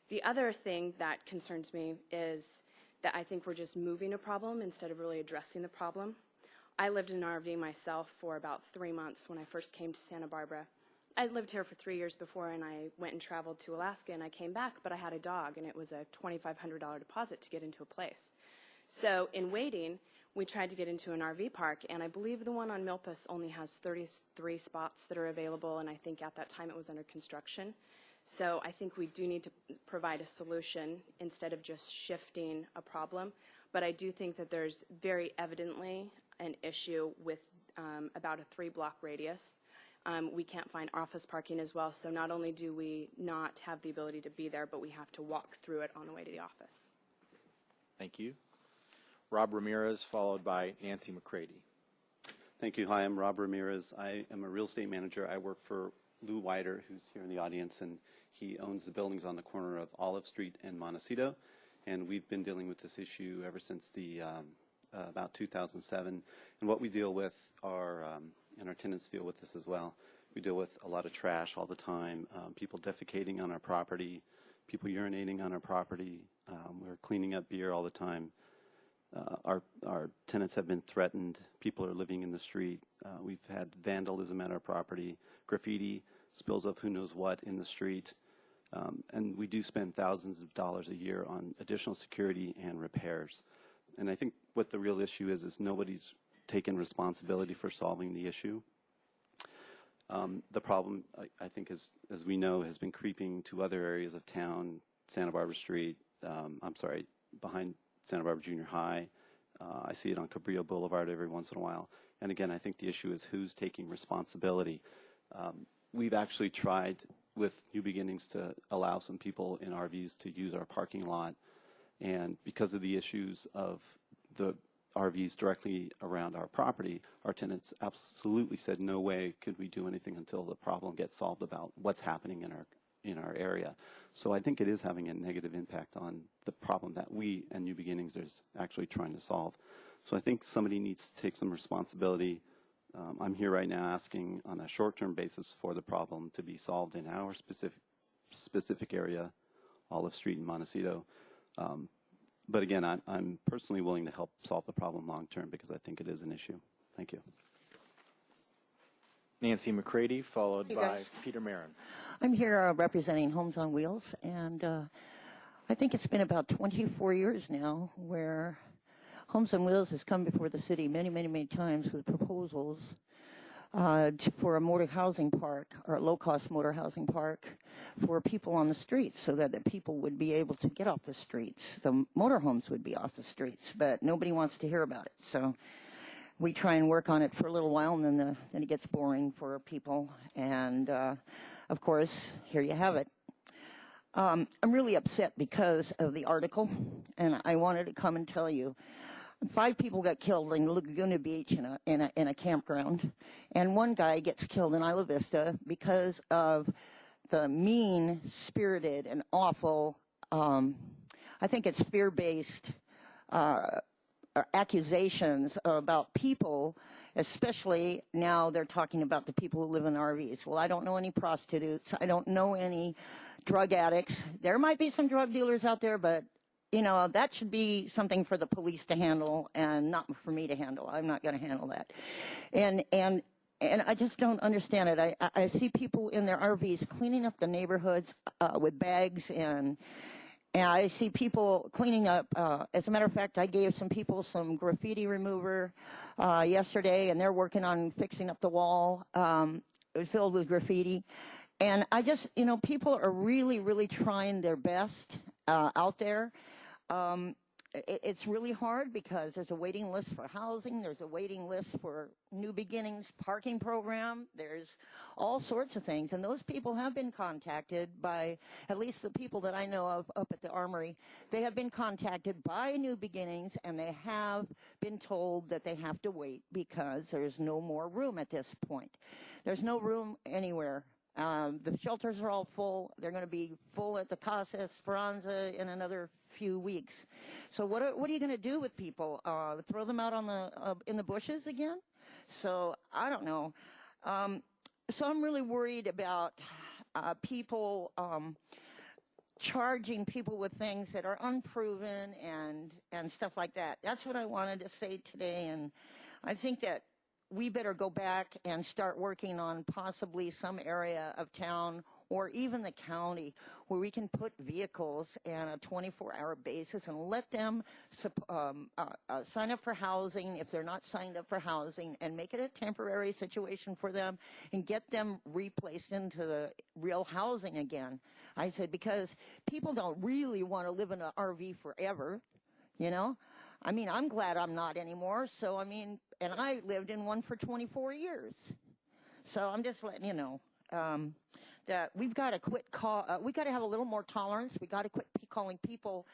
The other thing that concerns me is that I think we're just moving a problem instead of really addressing the problem. I lived in an RV myself for about 3 months when I first came to Santa Barbara. I lived here for 3 years before, and I went and traveled to Alaska, and I came back, but I had a dog, and it was a $2,500 deposit to get into a place. So in waiting, we tried to get into an RV park, and I believe the one on Milpas only has 33 spots that are available, and I think at that time it was under construction. So I think we do need to provide a solution instead of just shifting a problem. But I do think that there's very evidently an issue with about a 3-block radius. We can't find office parking as well, so not only do we not have the ability to be there, but we have to walk through it on the way to the office. Thank you. Rob Ramirez, followed by Nancy McCready. Thank you. Hi, I'm Rob Ramirez. I am a real estate manager. I work for Lou Wider, who's here in the audience, and he owns the buildings on the corner of Olive Street and Montecito. And we've been dealing with this issue ever since about 2007. And what we deal with are, and our tenants deal with this as well, we deal with a lot of trash all the time, people defecating on our property, people urinating on our property. We're cleaning up beer all the time. Our tenants have been threatened. People are living in the street. We've had vandalism at our property, graffiti, spills of who knows what in the street. And we do spend thousands of dollars a year on additional security and repairs. And I think what the real issue is nobody's taken responsibility for solving the issue. The problem, I think, as we know, has been creeping to other areas of town, Santa Barbara Street, behind Santa Barbara Junior High. I see it on Cabrillo Boulevard every once in a while. And again, I think the issue is who's taking responsibility. We've actually tried with New Beginnings to allow some people in RVs to use our parking lot. And because of the issues of the RVs directly around our property, our tenants absolutely said no way could we do anything until the problem gets solved about what's happening in our area. So I think it is having a negative impact on the problem that we and New Beginnings is actually trying to solve. So I think somebody needs to take some responsibility. I'm here right now asking on a short-term basis for the problem to be solved in our specific area, Olive Street in Montecito. But again, I'm personally willing to help solve the problem long-term because I think it is an issue. Thank you. Nancy McCready, followed Hey, by guys. Peter Marin. I'm here representing Homes on Wheels, and I think it's been about 24 years now where Homes on Wheels has come before the city many times with proposals for a motor housing park or a low-cost motor housing park for people on the streets so that the people would be able to get off the streets. The motorhomes would be off the streets, but nobody wants to hear about it. So we try and work on it for a little while, and then it gets boring for people. And, of course, here you have it. I'm really upset because of the article, and I wanted to come and tell you. 5 people got killed in Laguna Beach in a campground, and 1 guy gets killed in Isla Vista because of the mean-spirited and awful, I think it's fear-based accusations about people, especially now they're talking about the people who live in RVs. Well, I don't know any prostitutes. I don't know any drug addicts. There might be some drug dealers out there, but you know, that should be something for the police to handle and not for me to handle. I'm not going to handle that. And I just don't understand it. I see people in their RVs cleaning up the neighborhoods with bags, and I see people cleaning up. As a matter of fact, I gave some people some graffiti remover yesterday, and they're working on fixing up the wall filled with graffiti. And I just, you know, people are really trying their best out there. It's really hard because there's a waiting list for housing. There's a waiting list for New Beginnings parking program. There's all sorts of things. And those people have been contacted by, at least the people that I know of up at the Armory, they have been contacted by New Beginnings, and they have been told that they have to wait because there's no more room at this point. There's no room anywhere. The shelters are all full. They're going to be full at the Casa Esperanza in another few weeks. So what are you going to do with people? Throw them out on in the bushes again? So I don't know. So I'm really worried about people charging people with things that are unproven and stuff like that. That's what I wanted to say today, and I think that we better go back and start working on possibly some area of town or even the county where we can put vehicles on a 24-hour basis and let them sign up for housing if they're not signed up for housing, and make it a temporary situation for them and get them replaced into the real housing again. I said, because people don't really want to live in an RV forever, you know? I mean, I'm glad I'm not anymore. So, I mean, and I lived in one for 24 years. So I'm just letting you know that we've got to quit we got to have a little more tolerance. We got to quit calling people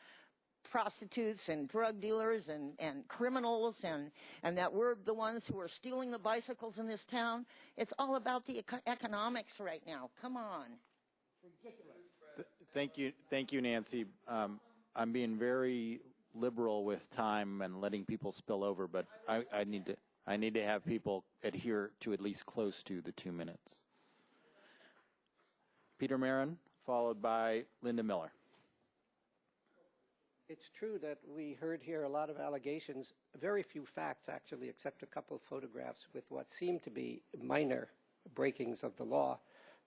prostitutes and drug dealers and criminals and that we're the ones who are stealing the bicycles in this town. It's all about the economics right now. Come on. Ridiculous. Thank you, Nancy. I'm being very liberal with time and letting people spill over, but I need to have people adhere to at least close to the 2 minutes. Peter Marin, followed by Linda Miller. It's true that we heard here a lot of allegations, very few facts actually, except a couple of photographs with what seemed to be minor breakings of the law.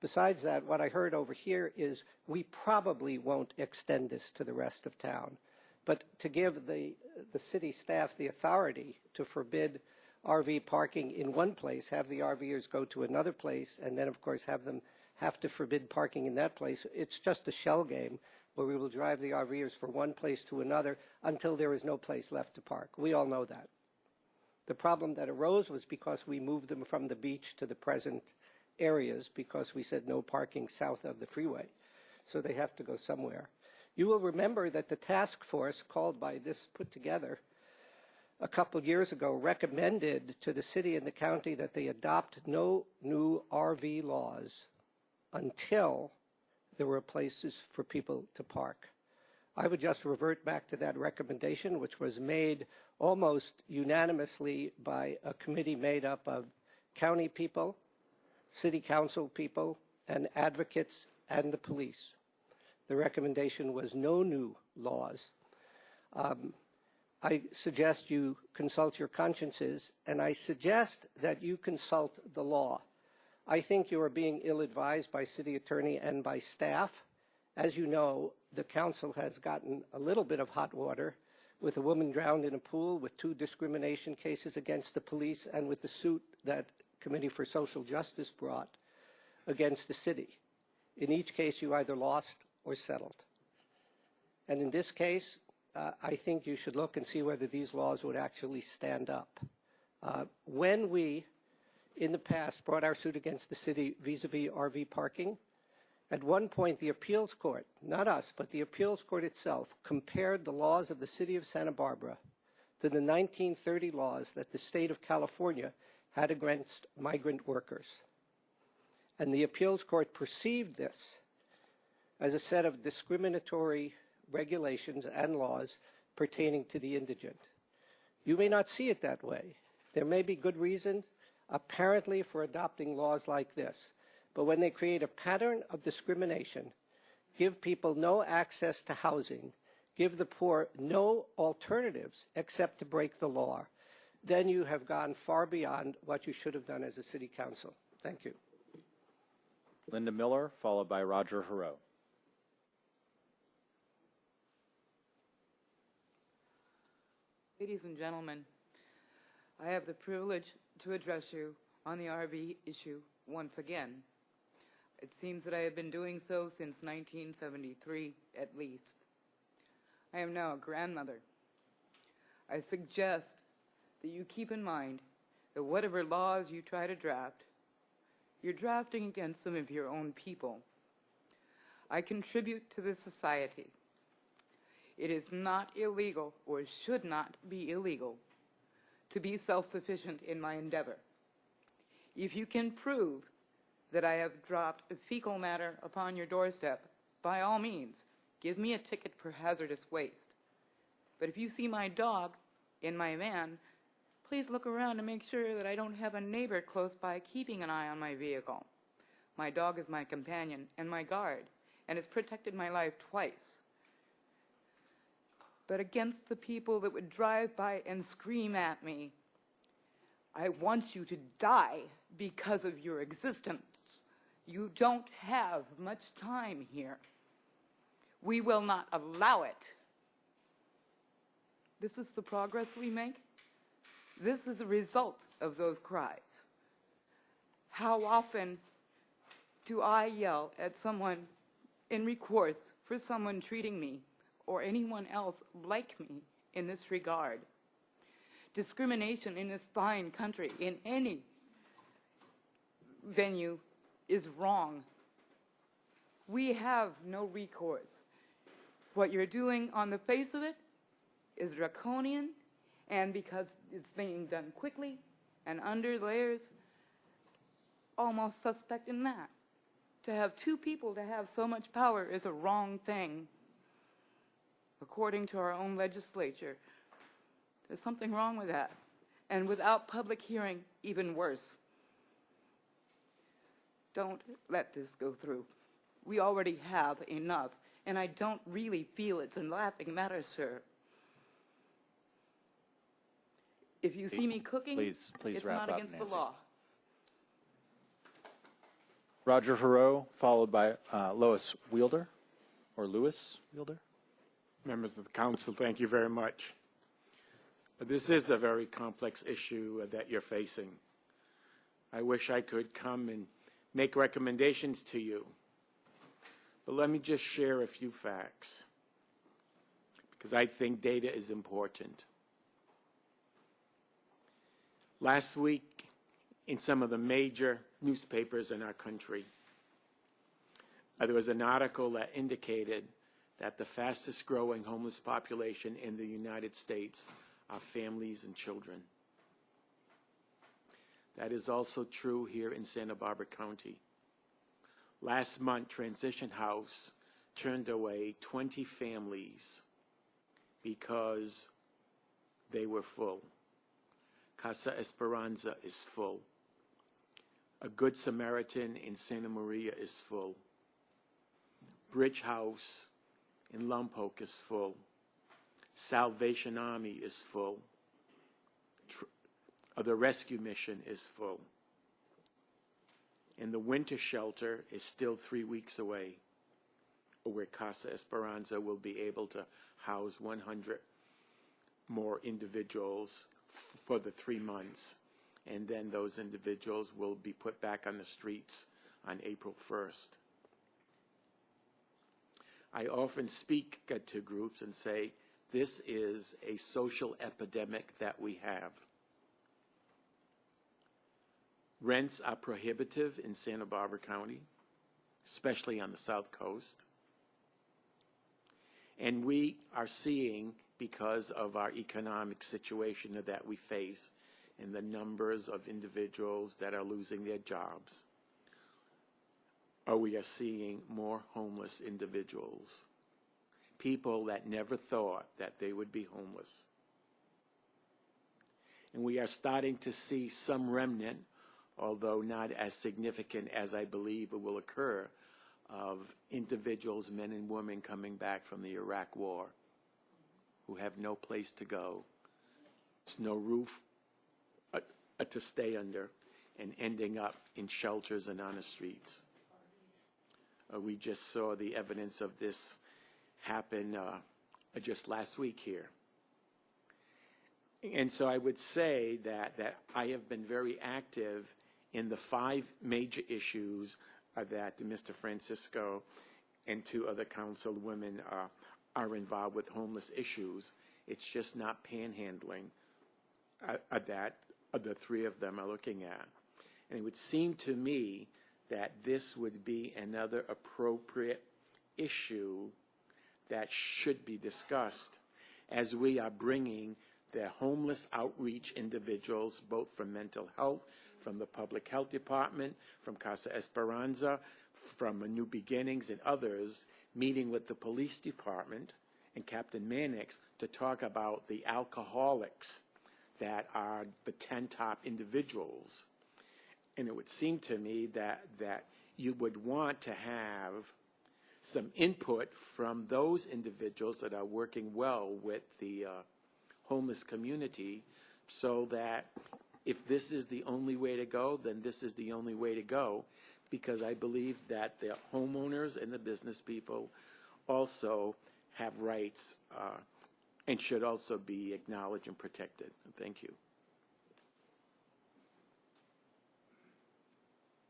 Besides that, what I heard over here is we probably won't extend this to the rest of town. But to give the city staff the authority to forbid RV parking in one place, have the RVers go to another place, and then, of course, have them have to forbid parking in that place, it's just a shell game where we will drive the RVers from one place to another until there is no place left to park. We all know that. The problem that arose was because we moved them from the beach to the present areas because we said no parking south of the freeway. So they have to go somewhere. You will remember that the task force called by this put together a couple years ago recommended to the city and the county that they adopt no new RV laws until there were places for people to park. I would just revert back to that recommendation, which was made almost unanimously by a committee made up of county people, city council people, and advocates and the police. The recommendation was no new laws. I suggest you consult your consciences, and I suggest that you consult the law. I think you are being ill-advised by city attorney and by staff. As you know, the council has gotten a little bit of hot water with a woman drowned in a pool, with 2 discrimination cases against the police, and with the suit that Committee for Social Justice brought against the city. In each case, you either lost or settled. And in this case, I think you should look and see whether these laws would actually stand up. When we, in the past, brought our suit against the city vis-a-vis RV parking, at one point the appeals court, not us, but the appeals court itself, compared the laws of the city of Santa Barbara to the 1930 laws that the state of California had against migrant workers. And the appeals court perceived this as a set of discriminatory regulations and laws pertaining to the indigent. You may not see it that way. There may be good reasons, apparently, for adopting laws like this. But when they create a pattern of discrimination, give people no access to housing, give the poor no alternatives except to break the law, then you have gone far beyond what you should have done as a city council. Thank you. Linda Miller, followed by Roger Hurrow. Ladies and gentlemen, I have the privilege to address you on the RV issue once again. It seems that I have been doing so since 1973, at least. I am now a grandmother. I suggest that you keep in mind that whatever laws you try to draft, you're drafting against some of your own people. I contribute to this society. It is not illegal, or should not be illegal, to be self-sufficient in my endeavor. If you can prove that I have dropped fecal matter upon your doorstep, by all means, give me a ticket for hazardous waste. But if you see my dog in my van, please look around and make sure that I don't have a neighbor close by keeping an eye on my vehicle. My dog is my companion and my guard, and has protected my life twice. But against the people that would drive by and scream at me, I want you to die because of your existence. You don't have much time here. We will not allow it. This is the progress we make. This is a result of those cries. How often do I yell at someone in recourse for someone treating me or anyone else like me in this regard? Discrimination in this fine country, in any venue, is wrong. We have no recourse. What you're doing on the face of it is draconian, and because it's being done quickly and under layers, almost suspect in that. To have 2 people to have so much power is a wrong thing. According to our own legislature, there's something wrong with that. And without public hearing, even worse. Don't let this go through. We already have enough, and I don't really feel it's a laughing matter, sir. If you see me cooking, Please it's wrap not up, against Nancy. the law. Roger Hurrow, followed by Lois Wielder, or Lewis Wielder. Members of the council, thank you very much. This is a very complex issue that you're facing. I wish I could come and make recommendations to you, but let me just share a few facts, because I think data is important. Last week, in some of the major newspapers in our country, there was an article that indicated that the fastest growing homeless population in the United States our families and children. That is also true here in Santa Barbara County. Last month, Transition House turned away 20 families because they were full. Casa Esperanza is full. A Good Samaritan in Santa Maria is full. Bridge House in Lompoc is full. Salvation Army is full. The rescue mission is full. And the winter shelter is still 3 weeks away, where Casa Esperanza will be able to house 100 more individuals for the 3 months. And then those individuals will be put back on the streets on April 1st. I often speak to groups and say, this is a social epidemic that we have. Rents are prohibitive in Santa Barbara County, especially on the South Coast. And we are seeing, because of our economic situation that we face and the numbers of individuals that are losing their jobs, we are seeing more homeless individuals, people that never thought that they would be homeless. And we are starting to see some remnant, although not as significant as I believe it will occur, of individuals, men and women, coming back from the Iraq War who have no place to go. There's no roof to stay under, and ending up in shelters and on the streets. We just saw the evidence of this happen just last week here. And so I would say that I have been very active in the 5 major issues that Mr. Francisco and 2 other councilwomen are involved with homeless issues. It's just not panhandling that the 3 of them are looking at. And it would seem to me that this would be another appropriate issue that should be discussed as we are bringing the homeless outreach individuals, both from mental health, from the Public Health Department, from Casa Esperanza, from New Beginnings and others, meeting with the police department and Captain Mannix to talk about the alcoholics that are the 10 top individuals. And it would seem to me that you would want to have some input from those individuals that are working well with the homeless community, so that if this is the only way to go, then this is the only way to go, because I believe that the homeowners and the business people also have rights and should also be acknowledged and protected. Thank you.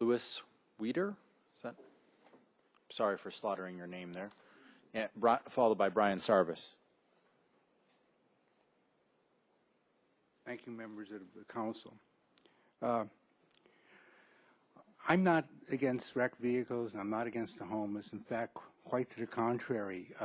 Louis Weeder, is that? Sorry for slaughtering your name there. Yeah, followed by Brian Sarvis. Thank you, members of the council. I'm not against wrecked vehicles. I'm not against the homeless. In fact, quite to the contrary.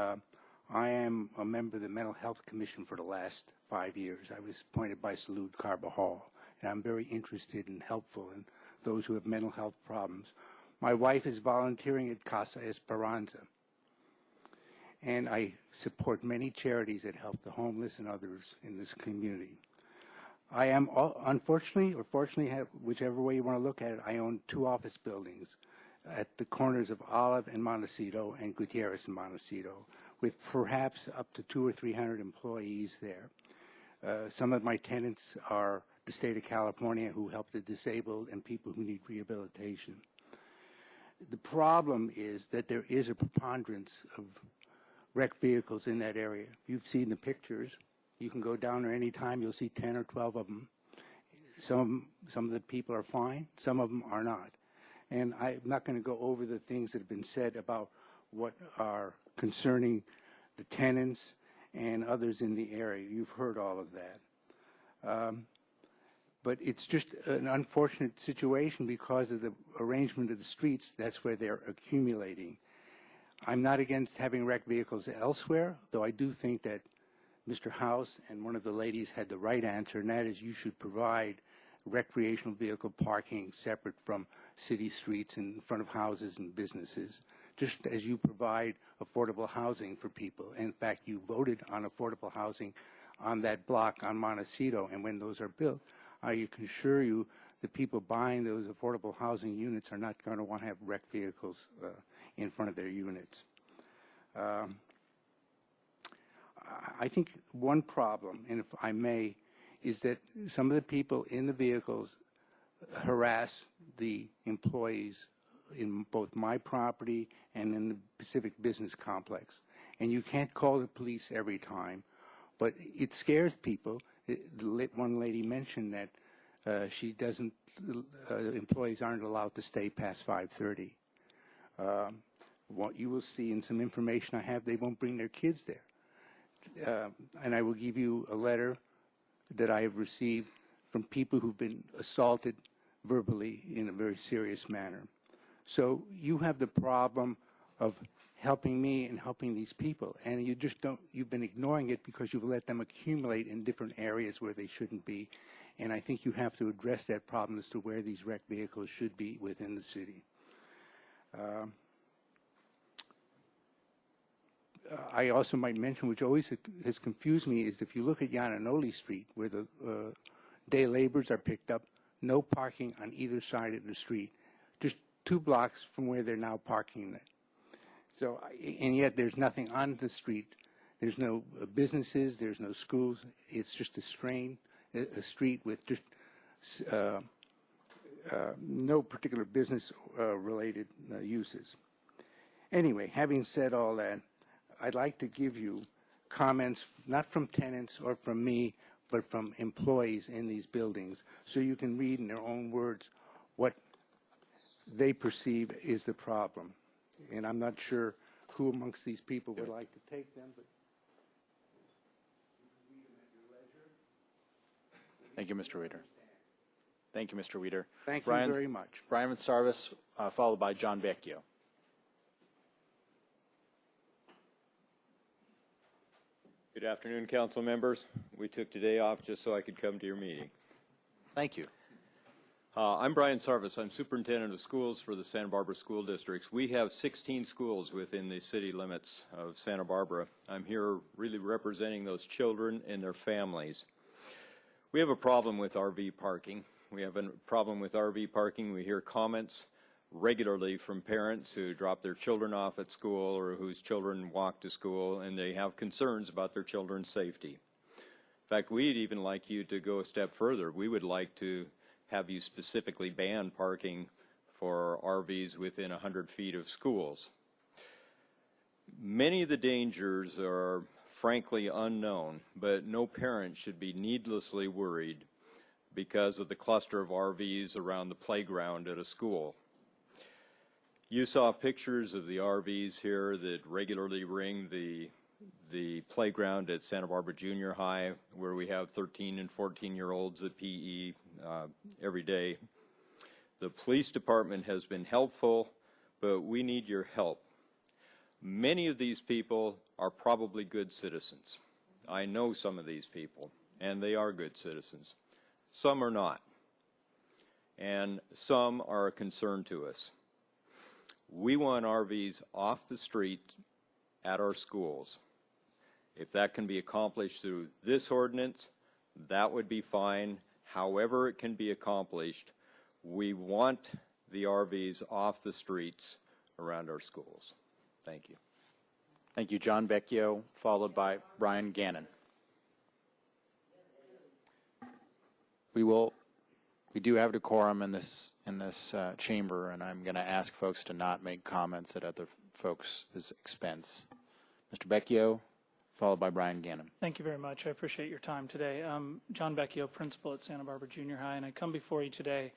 I am a member of the Mental Health Commission for the last 5 years. I was appointed by Salud Carbajal, and I'm very interested and helpful in those who have mental health problems. My wife is volunteering at Casa Esperanza, and I support many charities that help the homeless and others in this community. I am, unfortunately or fortunately, whichever way you want to look at it, I own 2 office buildings at the corners of Olive and Montecito and Gutierrez and Montecito, with perhaps up to 200 or 300 employees there. Some of my tenants are the state of California, who help the disabled and people who need rehabilitation. The problem is that there is a preponderance of wrecked vehicles in that area. You've seen the pictures. You can go down there any time. You'll see 10 or 12 of them. Some of the people are fine. Some of them are not. And I'm not going to go over the things that have been said about what are concerning the tenants and others in the area. You've heard all of that. But it's just an unfortunate situation because of the arrangement of the streets. That's where they're accumulating. I'm not against having wrecked vehicles elsewhere, though I do think that Mr. House and one of the ladies had the right answer, and that is you should provide recreational vehicle parking separate from city streets in front of houses and businesses, just as you provide affordable housing for people. In fact, you voted on affordable housing on that block on Montecito, and when those are built, I can assure you the people buying those affordable housing units are not going to want to have wrecked vehicles in front of their units. I think one problem, and if I may, is that some of the people in the vehicles harass the employees in both my property and in the Pacific Business Complex. And you can't call the police every time, but it scares people. One lady mentioned that she doesn't, employees aren't allowed to stay past 5:30. What you will see in some information I have, they won't bring their kids there. And I will give you a letter that I have received from people who've been assaulted verbally in a very serious manner. So you have the problem of helping me and helping these people, and you just don't, you've been ignoring it because you've let them accumulate in different areas where they shouldn't be. And I think you have to address that problem as to where these wrecked vehicles should be within the city. I also might mention, which always has confused me, is if you look at Yananoli Street, where the day laborers are picked up, no parking on either side of the street, just 2 blocks from where they're now parking it. So, and yet there's nothing on the street. There's no businesses, there's no schools. It's just a street with just no particular business related uses. Anyway, having said all that, I'd like to give you comments, not from tenants or from me, but from employees in these buildings, so you can read in their own words what they perceive is the problem. And I'm not sure who amongst these people would like to take them, but Thank you, Mr. Weeder. Thank you, Mr. Weeder. Thank you very much. Brian Sarvis, followed by John Vecchio. Good afternoon, council members. We took today off just so I could come to your meeting. Thank you. I'm Brian Sarvis. I'm superintendent of schools for the Santa Barbara School Districts. We have 16 schools within the city limits of Santa Barbara. I'm here really representing those children and their families. We have a problem with RV parking. We have a problem with RV parking. We hear comments regularly from parents who drop their children off at school or whose children walk to school, and they have concerns about their children's safety. In fact, we'd even like you to go a step further. We would like to have you specifically ban parking for RVs within 100 feet of schools. Many of the dangers are frankly unknown, but no parent should be needlessly worried because of the cluster of RVs around the playground at a school. You saw pictures of the RVs here that regularly ring the playground at Santa Barbara Junior High, where we have 13 and 14-year-olds at PE every day. The police department has been helpful, but we need your help. Many of these people are probably good citizens. I know some of these people, and they are good citizens. Some are not, and some are a concern to us. We want RVs off the street at our schools. If that can be accomplished through this ordinance, that would be fine. However it can be accomplished, we want the RVs off the streets around our schools. Thank you. Thank you, John Vecchio, followed by Brian Gannon. We do have decorum in this chamber, and I'm going to ask folks to not make comments at other folks' expense. Mr. Vecchio, followed by Brian Gannon. Thank you very much. I appreciate your time today. John Vecchio, principal at Santa Barbara Junior High, and I come before you today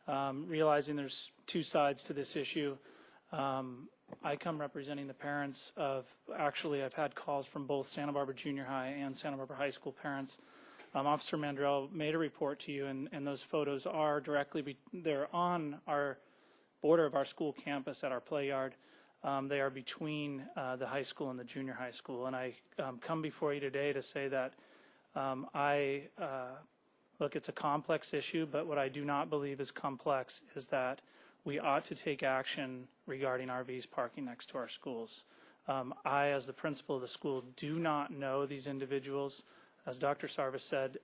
realizing there's 2 sides to this issue. I come representing the parents of, actually I've had calls from both Santa Barbara Junior High and Santa Barbara High School parents. Officer Mandrell made a report to you, and those photos are directly, they're on our border of our school campus at our play yard. They are between the high school and the junior high school. And I come before you today to say that look, it's a complex issue, but what I do not believe is complex is that we ought to take action regarding RVs parking next to our schools. I, as the principal of the school, do not know these individuals. As Dr. Sarvis said,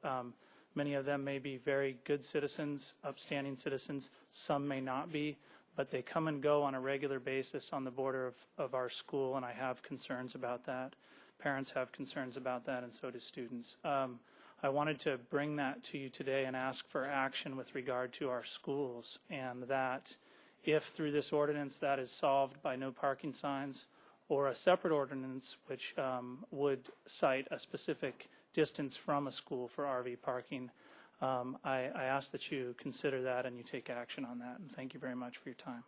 many of them may be very good citizens, upstanding citizens. Some may not be, but they come and go on a regular basis on the border of our school, and I have concerns about that. Parents have concerns about that, and so do students. I wanted to bring that to you today and ask for action with regard to our schools, and that if through this ordinance that is solved by no parking signs, or a separate ordinance which would cite a specific distance from a school for RV parking, I ask that you consider that and you take action on that. And thank you very much for your time.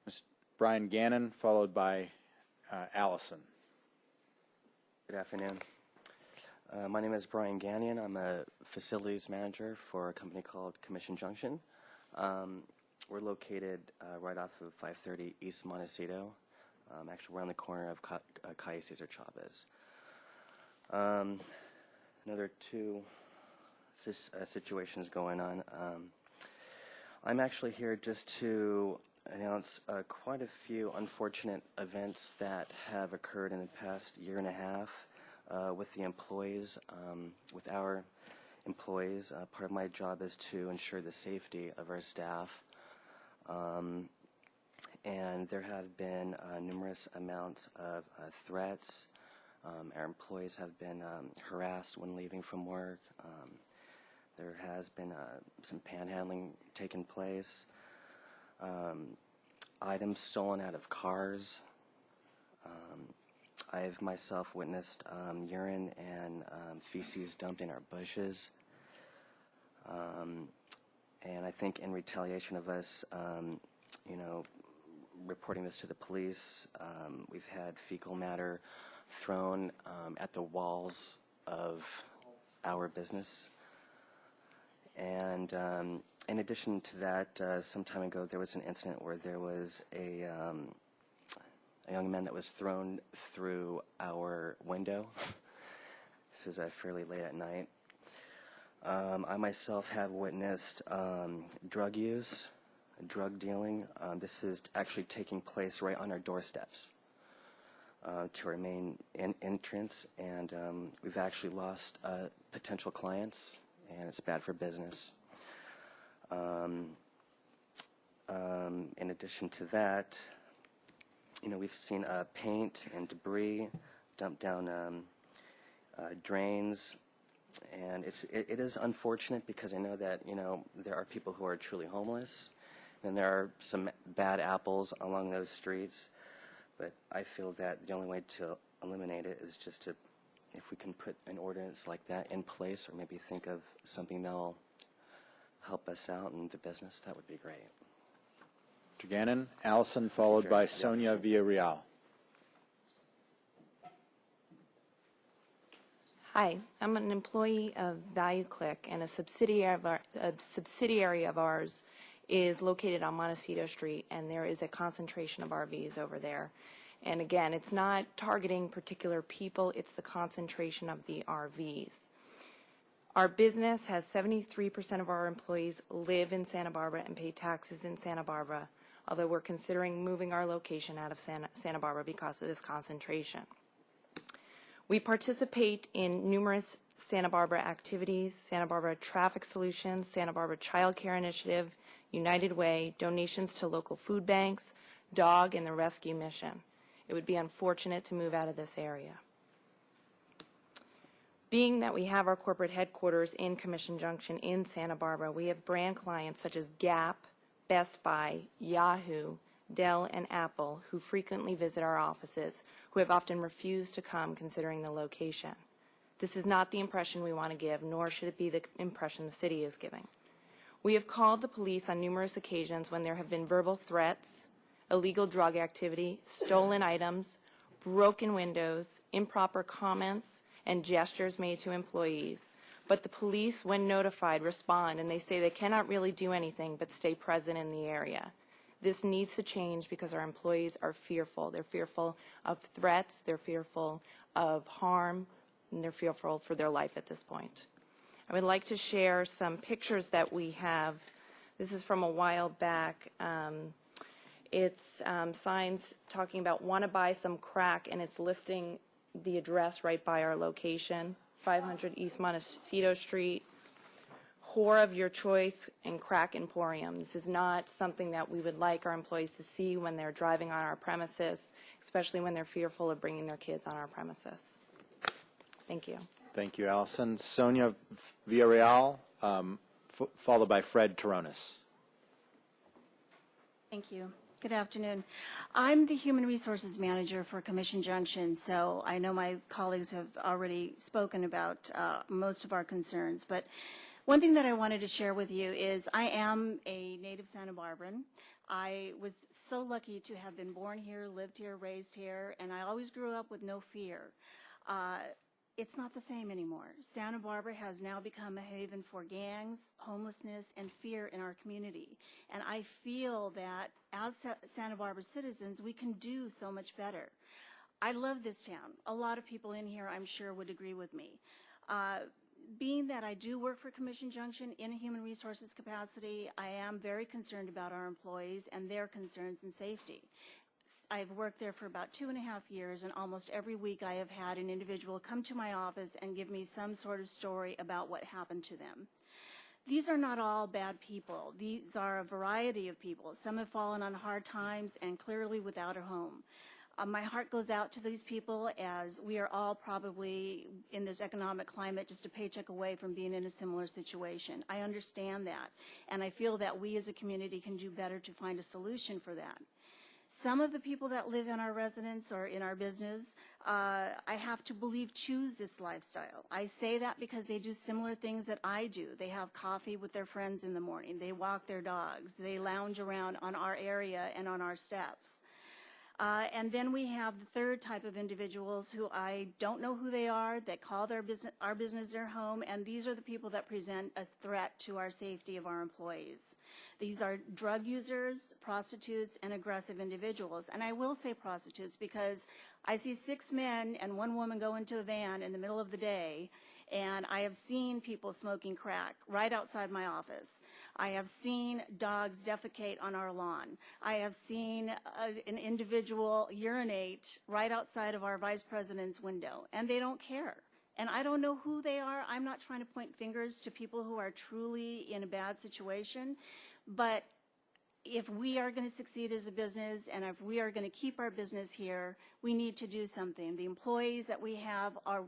Mr. Brian Gannon, followed by Allison. Good afternoon. My name is Brian Gannon. I'm a facilities manager for a company called Commission Junction. We're located right off of 530 East Montecito. Actually, we're on the corner of Calle Cesar Chavez. Another two situations going on. I'm actually here just to announce quite a few unfortunate events that have occurred in the past year and a half with the employees, with our employees. Part of my job is to ensure the safety of our staff. And there have been numerous amounts of threats. Our employees have been harassed when leaving from work. There has been some panhandling taking place. Items stolen out of cars. I've myself witnessed urine and feces dumped in our bushes. And I think in retaliation of us, reporting this to the police, we've had fecal matter thrown at the walls of our business. And in addition to that, some time ago there was an incident where there was a young man that was thrown through our window. This is fairly late at night. I myself have witnessed drug use, drug dealing. This is actually taking place right on our doorsteps to our main entrance, and we've actually lost potential clients, and it's bad for business. In addition to that, we've seen paint and debris dumped down drains, and it is unfortunate because I know that there are people who are truly homeless, and there are some bad apples along those streets. But I feel that the only way to eliminate it is just to, if we can put an ordinance like that in place, or maybe think of something that'll help us out in the business, that would be great. Mr. Gannon, Allison, followed by Sonia Villarreal. Hi, I'm an employee of Value Click, and a subsidiary of ours is located on Montecito Street, and there is a concentration of RVs over there. And again, it's not targeting particular people, it's the concentration of the RVs. Our business has 73% of our employees live in Santa Barbara and pay taxes in Santa Barbara, although we're considering moving our location out of Santa Barbara because of this concentration. We participate in numerous Santa Barbara activities: Santa Barbara Traffic Solutions, Santa Barbara Child Care Initiative, United Way, donations to local food banks, dog and the rescue mission. It would be unfortunate to move out of this area. Being that we have our corporate headquarters in Commission Junction in Santa Barbara, we have brand clients such as Gap, Best Buy, Yahoo, Dell, and Apple who frequently visit our offices, who have often refused to come considering the location. This is not the impression we want to give, nor should it be the impression the city is giving. We have called the police on numerous occasions when there have been verbal threats, illegal drug activity, stolen items, broken windows, improper comments, and gestures made to employees. But the police, when notified, respond, and they say they cannot really do anything but stay present in the area. This needs to change because our employees are fearful. They're fearful of threats, they're fearful of harm, and they're fearful for their life at this point. I would like to share some pictures that we have. This is from a while back. It's signs talking about want to buy some crack, and it's listing the address right by our location, 500 East Montecito Street, whore of your choice, and crack emporium. This is not something that we would like our employees to see when they're driving on our premises, especially when they're fearful of bringing their kids on our premises. Thank you. Thank you, Allison. Sonia Villarreal, followed by Fred Taronis. Thank you. Good afternoon. I'm the Human Resources Manager for Commission Junction, so I know my colleagues have already spoken about most of our concerns, but one thing that I wanted to share with you is I am a native Santa Barbaran. I was so lucky to have been born here, lived here, raised here, and I always grew up with no fear. It's not the same anymore. Santa Barbara has now become a haven for gangs, homelessness, and fear in our community. And I feel that as Santa Barbara citizens, we can do so much better. I love this town. A lot of people in here, I'm sure, would agree with me. Being that I do work for Commission Junction in a human resources capacity, I am very concerned about our employees and their concerns and safety. I've worked there for about 2.5 years, and almost every week I have had an individual come to my office and give me some sort of story about what happened to them. These are not all bad people. These are a variety of people. Some have fallen on hard times and clearly without a home. My heart goes out to these people, as we are all probably in this economic climate just a paycheck away from being in a similar situation. I understand that, and I feel that we as a community can do better to find a solution for that. Some of the people that live in our residence or in our business, I have to believe, choose this lifestyle. I say that because they do similar things that I do. They have coffee with their friends in the morning. They walk their dogs. They lounge around on our area and on our steps. And then we have the third type of individuals who I don't know who they are, that call our business their home, and these are the people that present a threat to our safety of our employees. These are drug users, prostitutes, and aggressive individuals. And I will say prostitutes because I see 6 men and 1 woman go into a van in the middle of the day, and I have seen people smoking crack right outside my office. I have seen dogs defecate on our lawn. I have seen an individual urinate right outside of our vice president's window, and they don't care. And I don't know who they are. I'm not trying to point fingers to people who are truly in a bad situation, but if we are going to succeed as a business and if we are going to keep our business here, we need to do something. The employees that we have are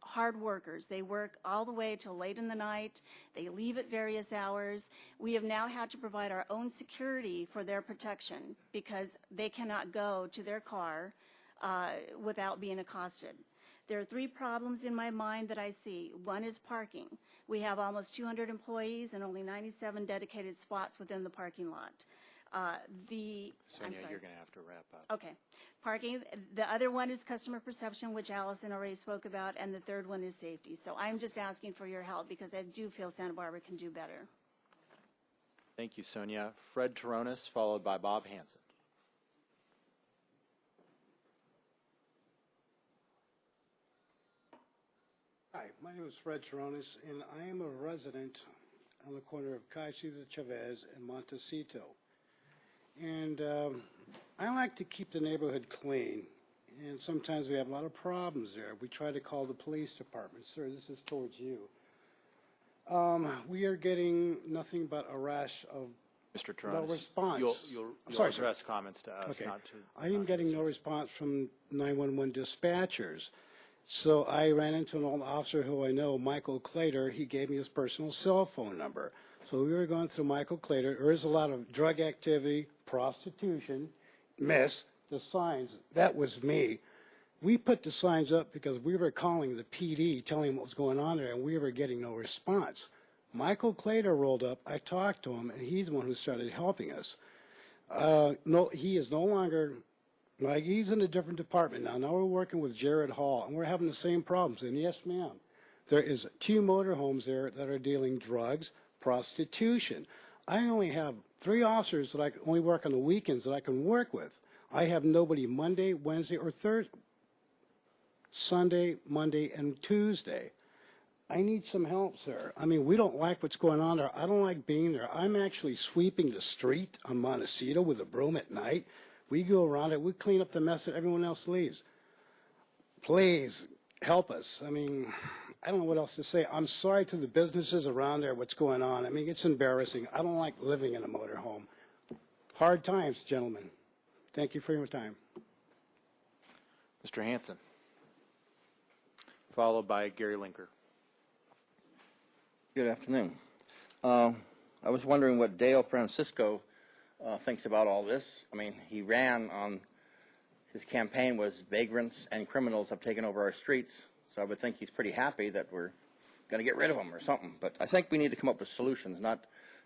hard workers. They work all the way till late in the night. They leave at various hours. We have now had to provide our own security for their protection because they cannot go to their car without being accosted. There are 3 problems in my mind that I see. One is parking. We have almost 200 employees and only 97 dedicated spots within the parking lot. Sonia, you're going to have to wrap up. Okay. Parking. The other one is customer perception, which Allison already spoke about, and the third one is safety. So I'm just asking for your help because I do feel Santa Barbara can do better. Thank you, Sonia. Fred Taronis, followed by Bob Hanson. Hi, my name is Fred Taronis, and I am a resident on the corner of Cayce de Chavez and Montecito. And I like to keep the neighborhood clean, and sometimes we have a lot of problems there. We try to call the police department. Sir, this is towards you. We are getting nothing but a rash of Mr. Taronis, no response. You'll Sorry, address sir. comments to us, Okay. not to... I am getting no response from 911 dispatchers. So I ran into an old officer who I know, Michael Clater. He gave me his personal cell phone number. So we were going through Michael Clater. There is a lot of drug activity, prostitution, mess, the signs. That was me. We put the signs up because we were calling the PD, telling him what was going on there, and we were getting no response. Michael Clater rolled up. I talked to him, and he's the one who started helping us. No, he is no longer... Like, he's in a different department now. Now we're working with Jared Hall, and we're having the same problems. And yes, ma'am, there is 2 motorhomes there that are dealing drugs, prostitution. I only have 3 officers that I can only work on the weekends that I can work with. I have nobody Monday, Wednesday, or Thursday, Sunday, Monday, and Tuesday. I need some help, sir. I mean, we don't like what's going on there. I don't like being there. I'm actually sweeping the street on Montecito with a broom at night. We go around it. We clean up the mess that everyone else leaves. Please help us. I mean, I don't know what else to say. I'm sorry to the businesses around there, what's going on. I mean, it's embarrassing. I don't like living in a motorhome. Hard times, gentlemen. Thank you for your time. Mr. Hanson, followed by Gary Linker. Good afternoon. I was wondering what Dale Francisco thinks about all this. I mean, he ran on, his campaign was vagrants and criminals have taken over our streets, so I would think he's pretty happy that we're going to get rid of them or something. But I think we need to come up with solutions, not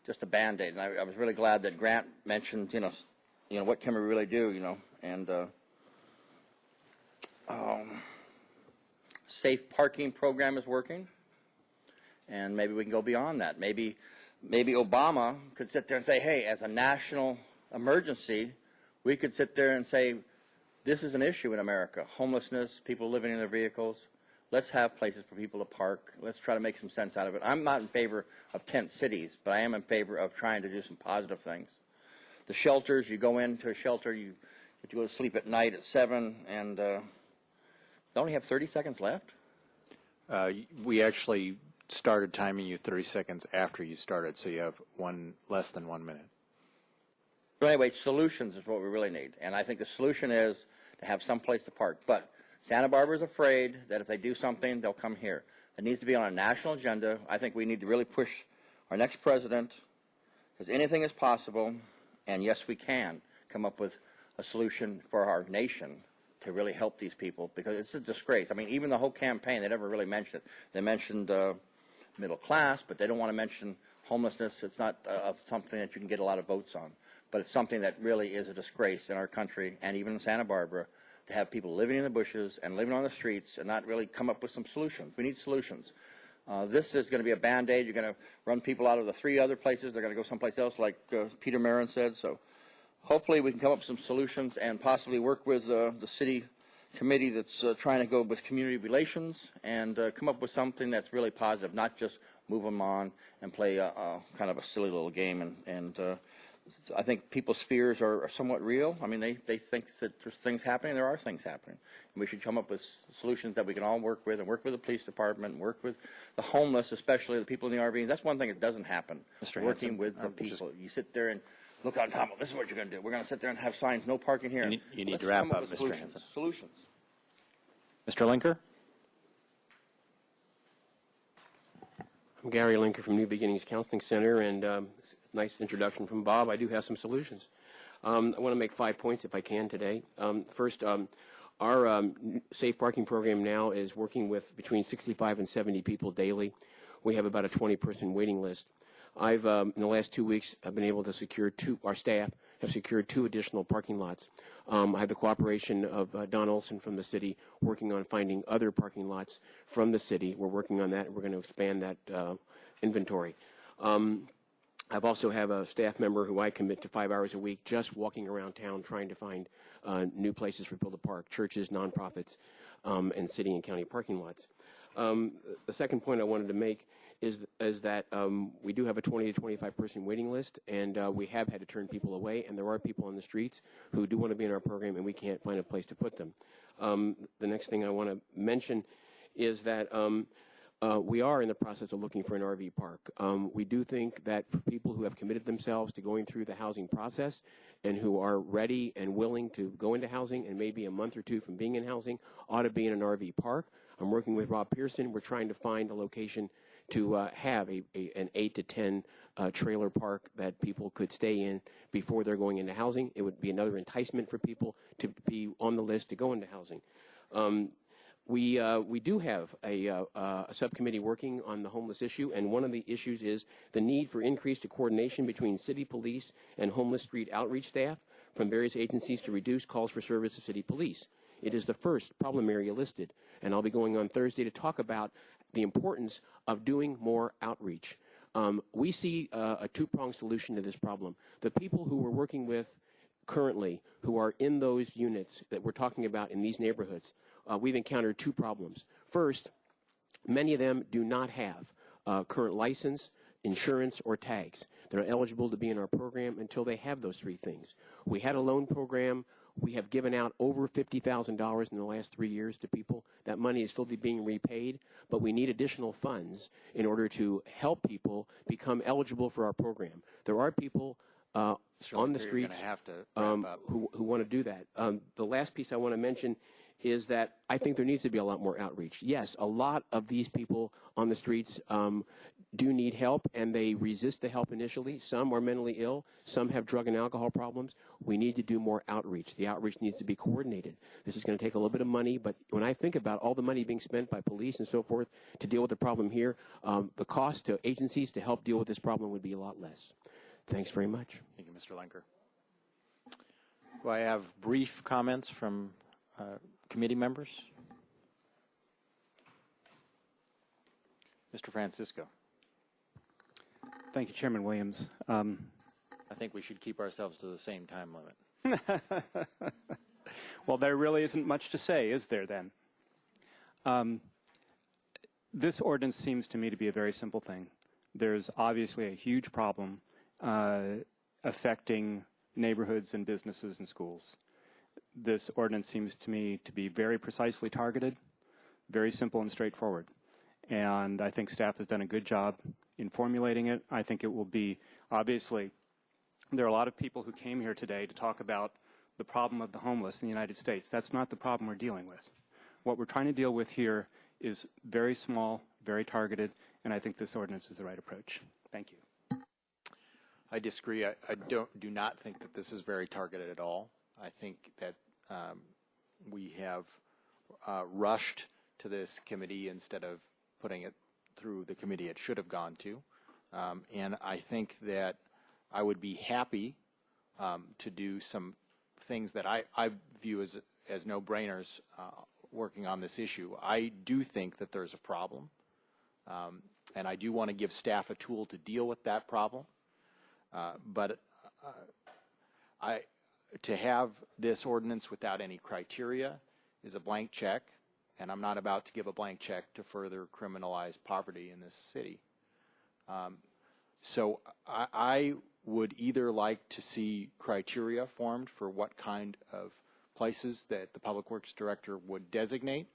just a Band-Aid. And I was really glad that Grant mentioned, you know, what can we really do, you know, and safe parking program is working. And maybe we can go beyond that. Maybe Obama could sit there and say, hey, as a national emergency, we could sit there and say, this is an issue in America. Homelessness, people living in their vehicles. Let's have places for people to park. Let's try to make some sense out of it. I'm not in favor of tent cities, but I am in favor of trying to do some positive things. The shelters, you go into a shelter, you go to sleep at night at 7, and you only have 30 seconds left? We actually started timing you 30 seconds after you started, so you have less than 1 minute. So anyway, solutions is what we really need. And I think the solution is to have some place to park. But Santa Barbara is afraid that if they do something, they'll come here. It needs to be on a national agenda. I think we need to really push our next president, because anything is possible, and yes, we can come up with a solution for our nation to really help these people, because it's a disgrace. I mean, even the whole campaign, they never really mentioned it. They mentioned middle class, but they don't want to mention homelessness. It's not something that you can get a lot of votes on, but it's something that really is a disgrace in our country and even in Santa Barbara, to have people living in the bushes and living on the streets and not really come up with some solutions. We need solutions. This is going to be a Band-Aid. You're going to run people out of the 3 other places. They're going to go someplace else, like Peter Marin said. So hopefully we can come up with some solutions and possibly work with the city committee that's trying to go with community relations and come up with something that's really positive, not just move them on and play kind of a silly little game. And I think people's fears are somewhat real. I mean, they think that there's things happening. There are things happening. And we should come up with solutions that we can all work with, and work with the police department, and work with the homeless, especially the people in the RVs. That's one thing that doesn't happen. Mr. Working Hanson, with the people. You sit there and look on top of, this is what you're going to do. We're going to sit there and have signs, no parking here. You need Let's to wrap come up up, with Mr. solutions. Hanson. Solutions. Mr. Linker? I'm Gary Linker from New Beginnings Counseling Center, and nice introduction from Bob. I do have some solutions. I want to make 5 points if I can today. First, our safe parking program now is working with between 65 and 70 people daily. We have about a 20-person waiting list. I've, in the last 2 weeks, I've been able to secure our staff have secured 2 additional parking lots. I have the cooperation of Don Olson from the city working on finding other parking lots from the city. We're working on that, and we're going to expand that inventory. I've also have a staff member who I commit to 5 hours a week just walking around town trying to find new places for people to park, churches, nonprofits, and city and county parking lots. The second point I wanted to make is that we do have a 20 to 25 person waiting list, and we have had to turn people away, and there are people on the streets who do want to be in our program, and we can't find a place to put them. The next thing I want to mention is that we are in the process of looking for an RV park. We do think that for people who have committed themselves to going through the housing process and who are ready and willing to go into housing and maybe a month or 2 from being in housing ought to be in an RV park. I'm working with Rob Pearson. We're trying to find a location to have an 8 to 10 trailer park that people could stay in before they're going into housing. It would be another enticement for people to be on the list to go into housing. We do have a subcommittee working on the homeless issue, and one of the issues is the need for increased coordination between city police and homeless street outreach staff from various agencies to reduce calls for service to city police. It is the first problem area listed, and I'll be going on Thursday to talk about the importance of doing more outreach. We see a two-pronged solution to this problem. The people who we're working with currently, who are in those units that we're talking about in these neighborhoods, we've encountered two problems. First, many of them do not have current license, insurance, or tags. They're eligible to be in our program until they have those three things. We had a loan program. We have given out over $50,000 in the last 3 years to people. That money is still being repaid, but we need additional funds in order to help people become eligible for our program. There are people on the streets who want to do that. The last piece I want to mention is that I think there needs to be a lot more outreach. Yes, a lot of these people on the streets do need help, and they resist the help initially. Some are mentally ill. Some have drug and alcohol problems. We need to do more outreach. The outreach needs to be coordinated. This is going to take a little bit of money, but when I think about all the money being spent by police and so forth to deal with the problem here, the cost to agencies to help deal with this problem would be a lot less. Thanks very much. Thank you, Mr. Lenker. Do I have brief comments from committee members? Mr. Francisco. Thank you, Chairman Williams. I think we should keep ourselves to the same time limit. Well, there really isn't much to say, is there, then? This ordinance seems to me to be a very simple thing. There's obviously a huge problem affecting neighborhoods and businesses and schools. This ordinance seems to me to be very precisely targeted, very simple and straightforward. And I think staff has done a good job in formulating it. I think it will be, obviously, there are a lot of people who came here today to talk about the problem of the homeless in the United States. That's not the problem we're dealing with. What we're trying to deal with here is very small, very targeted, and I think this ordinance is the right approach. Thank you. I disagree. I do not think that this is very targeted at all. I think that we have rushed to this committee instead of putting it through the committee it should have gone to. And I think that I would be happy to do some things that I view as no-brainers working on this issue. I do think that there's a problem, and I do want to give staff a tool to deal with that problem. But to have this ordinance without any criteria is a blank check, and I'm not about to give a blank check to further criminalize poverty in this city. So I would either like to see criteria formed for what kind of places that the Public Works Director would designate,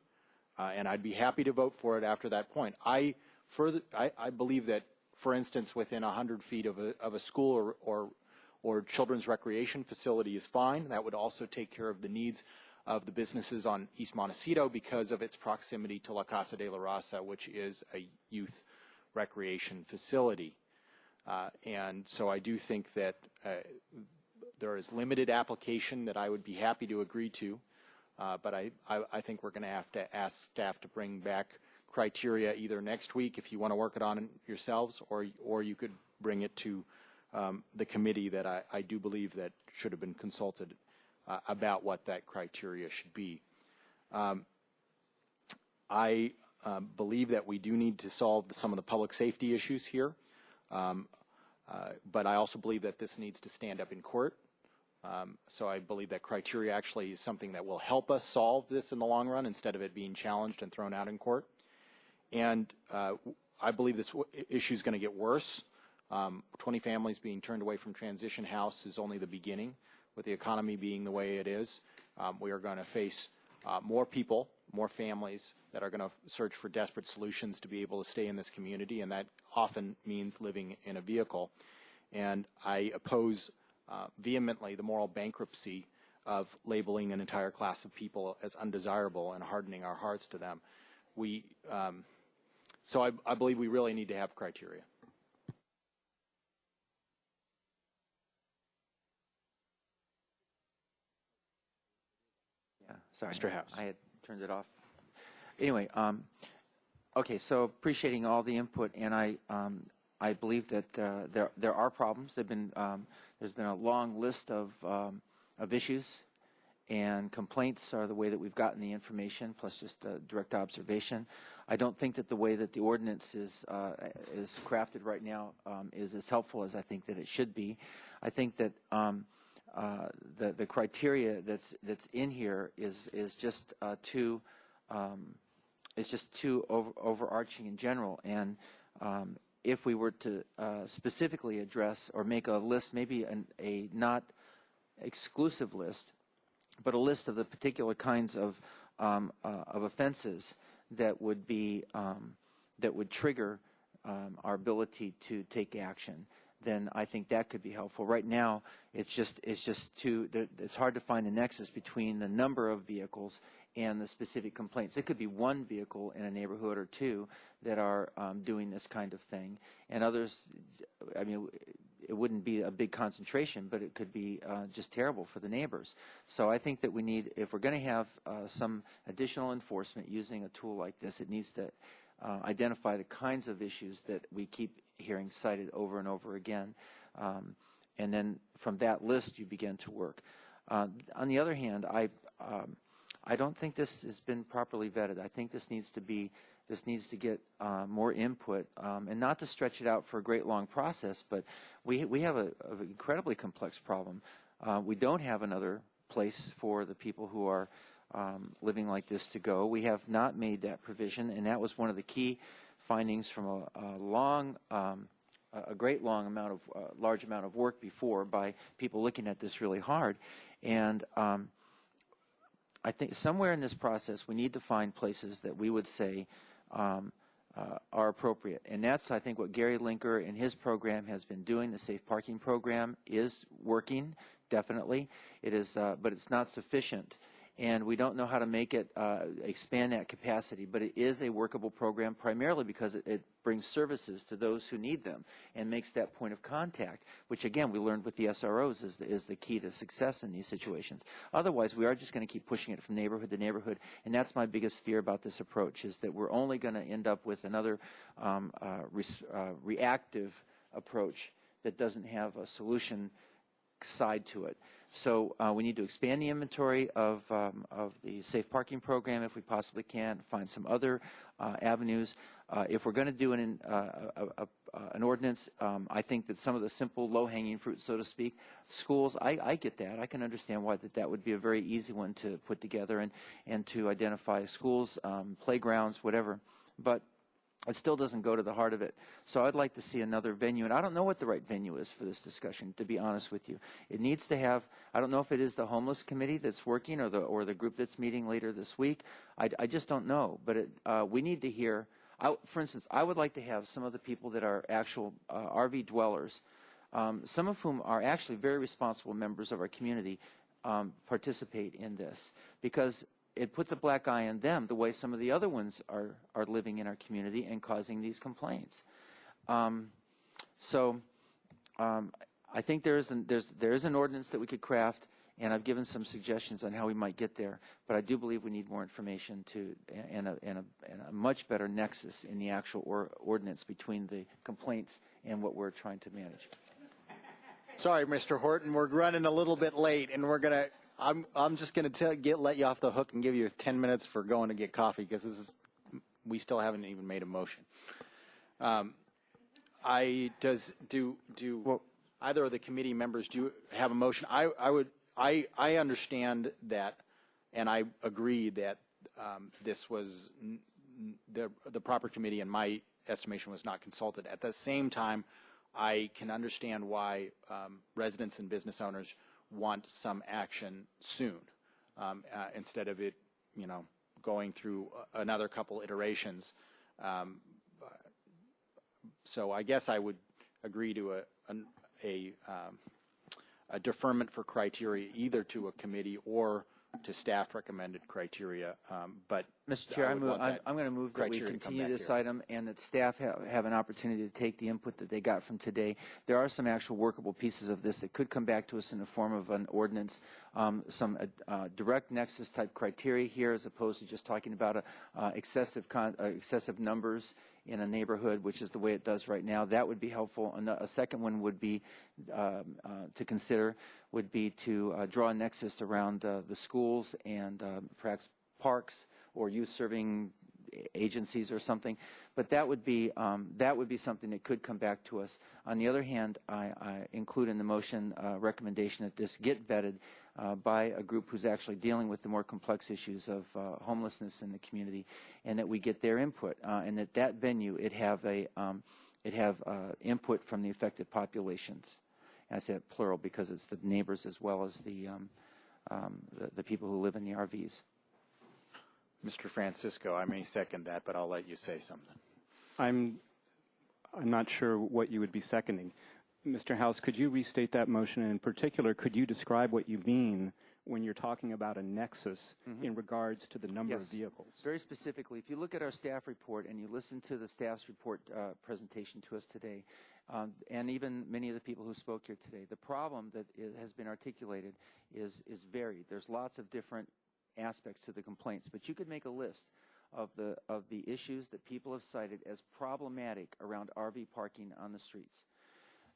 and I'd be happy to vote for it after that point. I believe that, for instance, within 100 feet of a school or children's recreation facility is fine. That would also take care of the needs of the businesses on East Montecito because of its proximity to La Casa de la Raza, which is a youth recreation facility. And so I do think that there is limited application that I would be happy to agree to, but I think we're going to have to ask staff to bring back criteria either next week if you want to work it on yourselves, or you could bring it to the committee that I do believe that should have been consulted about what that criteria should be. I believe that we do need to solve some of the public safety issues here, but I also believe that this needs to stand up in court. So I believe that criteria actually is something that will help us solve this in the long run instead of it being challenged and thrown out in court. And I believe this issue is going to get worse. 20 families being turned away from transition house is only the beginning. With the economy being the way it is, we are going to face more people, more families that are going to search for desperate solutions to be able to stay in this community, and that often means living in a vehicle. And I oppose vehemently the moral bankruptcy of labeling an entire class of people as undesirable and hardening our hearts to them. So I believe we really need to have criteria. Sorry, Mr. House. I had turned it off. Anyway, okay, so appreciating all the input, and I believe that there are problems. There's been a long list of issues, and complaints are the way that we've gotten the information, plus just direct observation. I don't think that the way that the ordinance is crafted right now is as helpful as I think that it should be. I think that the criteria that's in here is just too overarching in general. And if we were to specifically address or make a list, maybe a not exclusive list, but a list of the particular kinds of offenses that would be that would trigger our ability to take action, then I think that could be helpful. Right now, it's hard to find the nexus between the number of vehicles and the specific complaints. It could be one vehicle in a neighborhood or two that are doing this kind of thing, and others, I mean, it wouldn't be a big concentration, but it could be just terrible for the neighbors. So I think that we need, if we're going to have some additional enforcement using a tool like this, it needs to identify the kinds of issues that we keep hearing cited over and over again. And then from that list, you begin to work. On the other hand, I don't think this has been properly vetted. I think this needs to get more input, and not to stretch it out for a great long process, but we have an incredibly complex problem. We don't have another place for the people who are living like this to go. We have not made that provision, and that was one of the key findings from a great large amount of work before by people looking at this really hard. And I think somewhere in this process we need to find places that we would say are appropriate. And that's, I think, what Gary Linker and his program has been doing. The safe parking program is working, definitely. It is, but it's not sufficient. And we don't know how to make it expand that capacity, but it is a workable program primarily because it brings services to those who need them and makes that point of contact, which again we learned with the SROs is the key to success in these situations. Otherwise, we are just going to keep pushing it from neighborhood to neighborhood, and that's my biggest fear about this approach, is that we're only going to end up with another reactive approach that doesn't have a solution side to it. So we need to expand the inventory of the safe parking program if we possibly can, find some other avenues. If we're going to do an ordinance, I think that some of the simple low-hanging fruit, so to speak, schools, I get that. I can understand why that would be a very easy one to put together and to identify schools, playgrounds, whatever. But it still doesn't go to the heart of it. So I'd like to see another venue, and I don't know what the right venue is for this discussion, to be honest with you. It needs to have, I don't know if it is the homeless committee that's working or the group that's meeting later this week. I just don't know, but we need to hear, for instance, I would like to have some of the people that are actual RV dwellers, some of whom are actually very responsible members of our community, participate in this, because it puts a black eye on them the way some of the other ones are living in our community and causing these complaints. So I think there is an ordinance that we could craft, and I've given some suggestions on how we might get there. But I do believe we need more information and a much better nexus in the actual ordinance between the complaints and what we're trying to manage. Sorry, Mr. Horton, we're running a little bit late, and I'm just going to let you off the hook and give you 10 minutes for going to get coffee, because we still haven't even made a motion. Do either of the committee members have a motion? I understand that, and I agree that this was the proper committee, in my estimation, was not consulted. At the same time, I can understand why residents and business owners want some action soon, instead of it, going through another couple iterations. So I guess I would agree to a deferment for criteria, either to a committee or to staff recommended criteria. But Mr. Chair, I'm going to move that we criteria to come continue back this here. item and that staff have an opportunity to take the input that they got from today. There are some actual workable pieces of this that could come back to us in the form of an ordinance, some direct nexus type criteria here as opposed to just talking about excessive numbers in a neighborhood, which is the way it does right now. That would be helpful. And a second one would be to consider would be to draw a nexus around the schools and perhaps parks or youth-serving agencies or something, but that would be something that could come back to us. On the other hand, I include in the motion recommendation that this get vetted by a group who's actually dealing with the more complex issues of homelessness in the community, and that we get their input, and that venue it have input from the affected populations. And I say it plural because it's the neighbors as well as the people who live in the RVs. Mr. Francisco, I may second that, but I'll let you say something. I'm not sure what you would be seconding. Mr. House, could you restate that motion? And in particular, could you describe what you mean when you're talking about a nexus in regards to the number of vehicles? Very specifically, if you look at our staff report and you listen to the staff's report presentation to us today, and even many of the people who spoke here today, the problem that has been articulated is varied. There's lots of different aspects to the complaints, but you could make a list of the issues that people have cited as problematic around RV parking on the streets.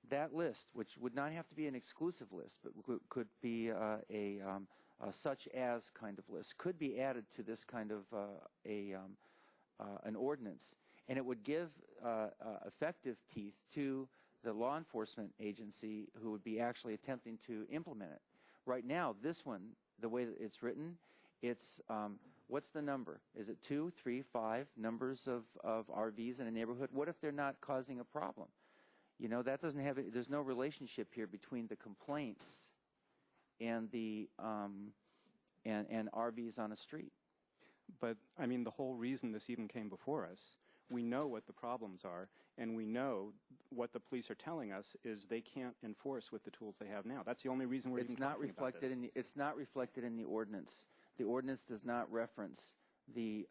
That list, which would not have to be an exclusive list, but could be a such as kind of list, could be added to this kind of an ordinance, and it would give effective teeth to the law enforcement agency who would be actually attempting to implement it. Right now, this one, the way that it's written, it's what's the number? Is it 2, 3, 5 numbers of RVs in a neighborhood? What if they're not causing a problem? You know, that doesn't have there's no relationship here between the complaints and the and RVs on a street. But I mean, the whole reason this even came before us, we know what the problems are, and we know what the police are telling us is they can't enforce with the tools they have now. That's the only reason we're even talking about this. It's not reflected in the ordinance. The ordinance does not reference the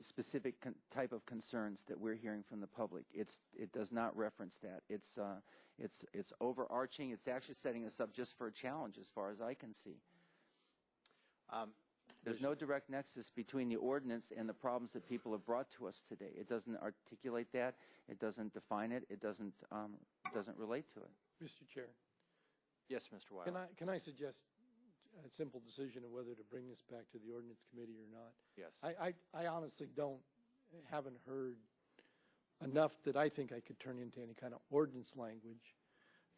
specific type of concerns that we're hearing from the public. It does not reference that. It's overarching. It's actually setting us up just for a challenge, as far as I can see. There's no direct nexus between the ordinance and the problems that people have brought to us today. It doesn't articulate that. It doesn't define it. It doesn't relate to it. Mr. Chair. Yes, Mr. Weiler. Can I suggest a simple decision of whether to bring this back to the ordinance committee or not? Yes. I honestly haven't heard enough that I think I could turn into any kind of ordinance language,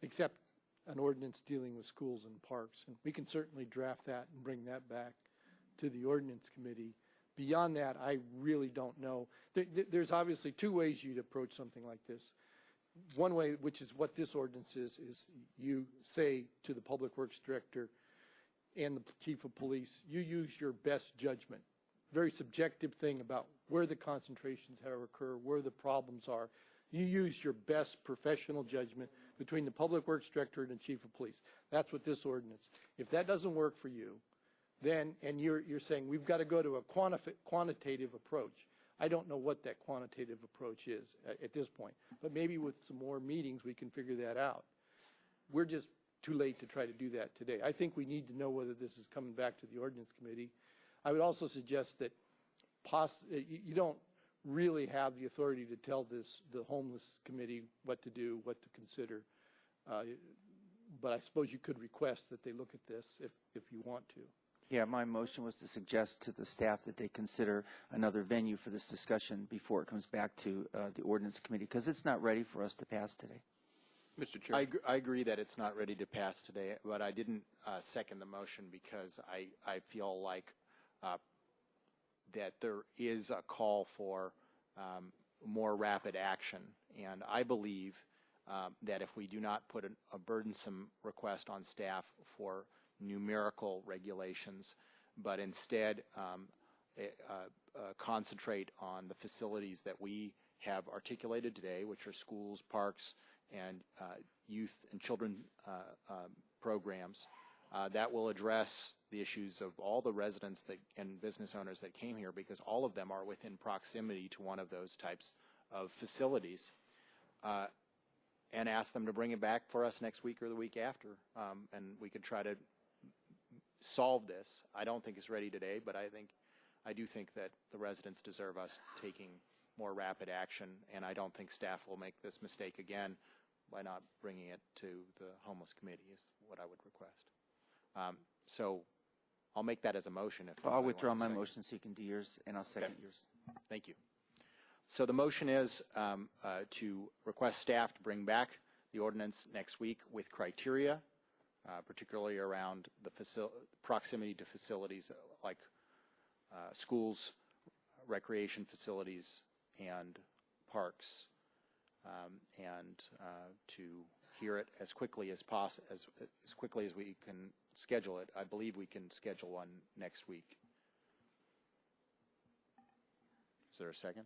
except an ordinance dealing with schools and parks. And we can certainly draft that and bring that back to the ordinance committee. Beyond that, I really don't know. There's obviously two ways you'd approach something like this. One way, which is what this ordinance is you say to the public works director and the chief of police, you use your best judgment. Very subjective thing about where the concentrations have occurred, where the problems are. You use your best professional judgment between the public works director and the chief of police. That's what this ordinance. If that doesn't work for you, then, and you're saying we've got to go to a quantitative approach. I don't know what that quantitative approach is at this point, but maybe with some more meetings we can figure that out. We're just too late to try to do that today. I think we need to know whether this is coming back to the ordinance committee. I would also suggest that you don't really have the authority to tell the homeless committee what to do, what to consider. But I suppose you could request that they look at this if you want to. Yeah, my motion was to suggest to the staff that they consider another venue for this discussion before it comes back to the ordinance committee, because it's not ready for us to pass today. Mr. Chair. I agree that it's not ready to pass today, but I didn't second the motion because I feel like that there is a call for more rapid action. And I believe that if we do not put a burdensome request on staff for numerical regulations, but instead concentrate on the facilities that we have articulated today, which are schools, parks, and youth and children programs, that will address the issues of all the residents that, and business owners that came here, because all of them are within proximity to one of those types of facilities, and ask them to bring it back for us next week or the week after, and we could try to solve this. I don't think it's ready today, but I do think that the residents deserve us taking more rapid action, and I don't think staff will make this mistake again by not bringing it to the homeless committee is what I would request. So I'll make that as a motion. If I'll anybody withdraw wants to my second. motion so you can do yours, and I'll second yours. Thank you. So the motion is to request staff to bring back the ordinance next week with criteria, particularly around the proximity to facilities like schools, recreation facilities, and parks, and to hear it as quickly as possible, as quickly as we can schedule it. I believe we can schedule one next week. Is there a second?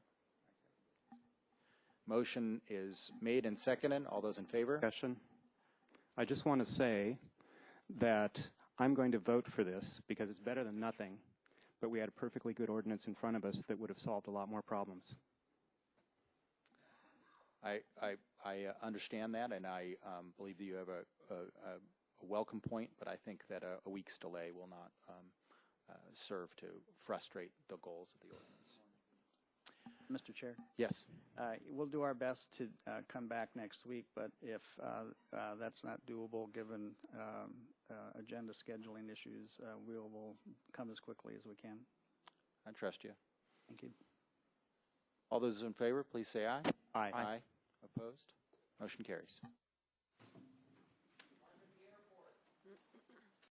Motion is made and seconded. All those in favor? Discussion. I just want to say that I'm going to vote for this because it's better than nothing, but we had a perfectly good ordinance in front of us that would have solved a lot more problems. I understand that, and I believe that you have a welcome point, but I think that a week's delay will not serve to frustrate the goals of the ordinance. Mr. Chair? Yes. We'll do our best to come back next week, but if that's not doable, given agenda scheduling issues, we'll come as quickly as we can. I trust you. Thank you. All those in favor, please say aye. Aye. Aye. Opposed? Motion carries.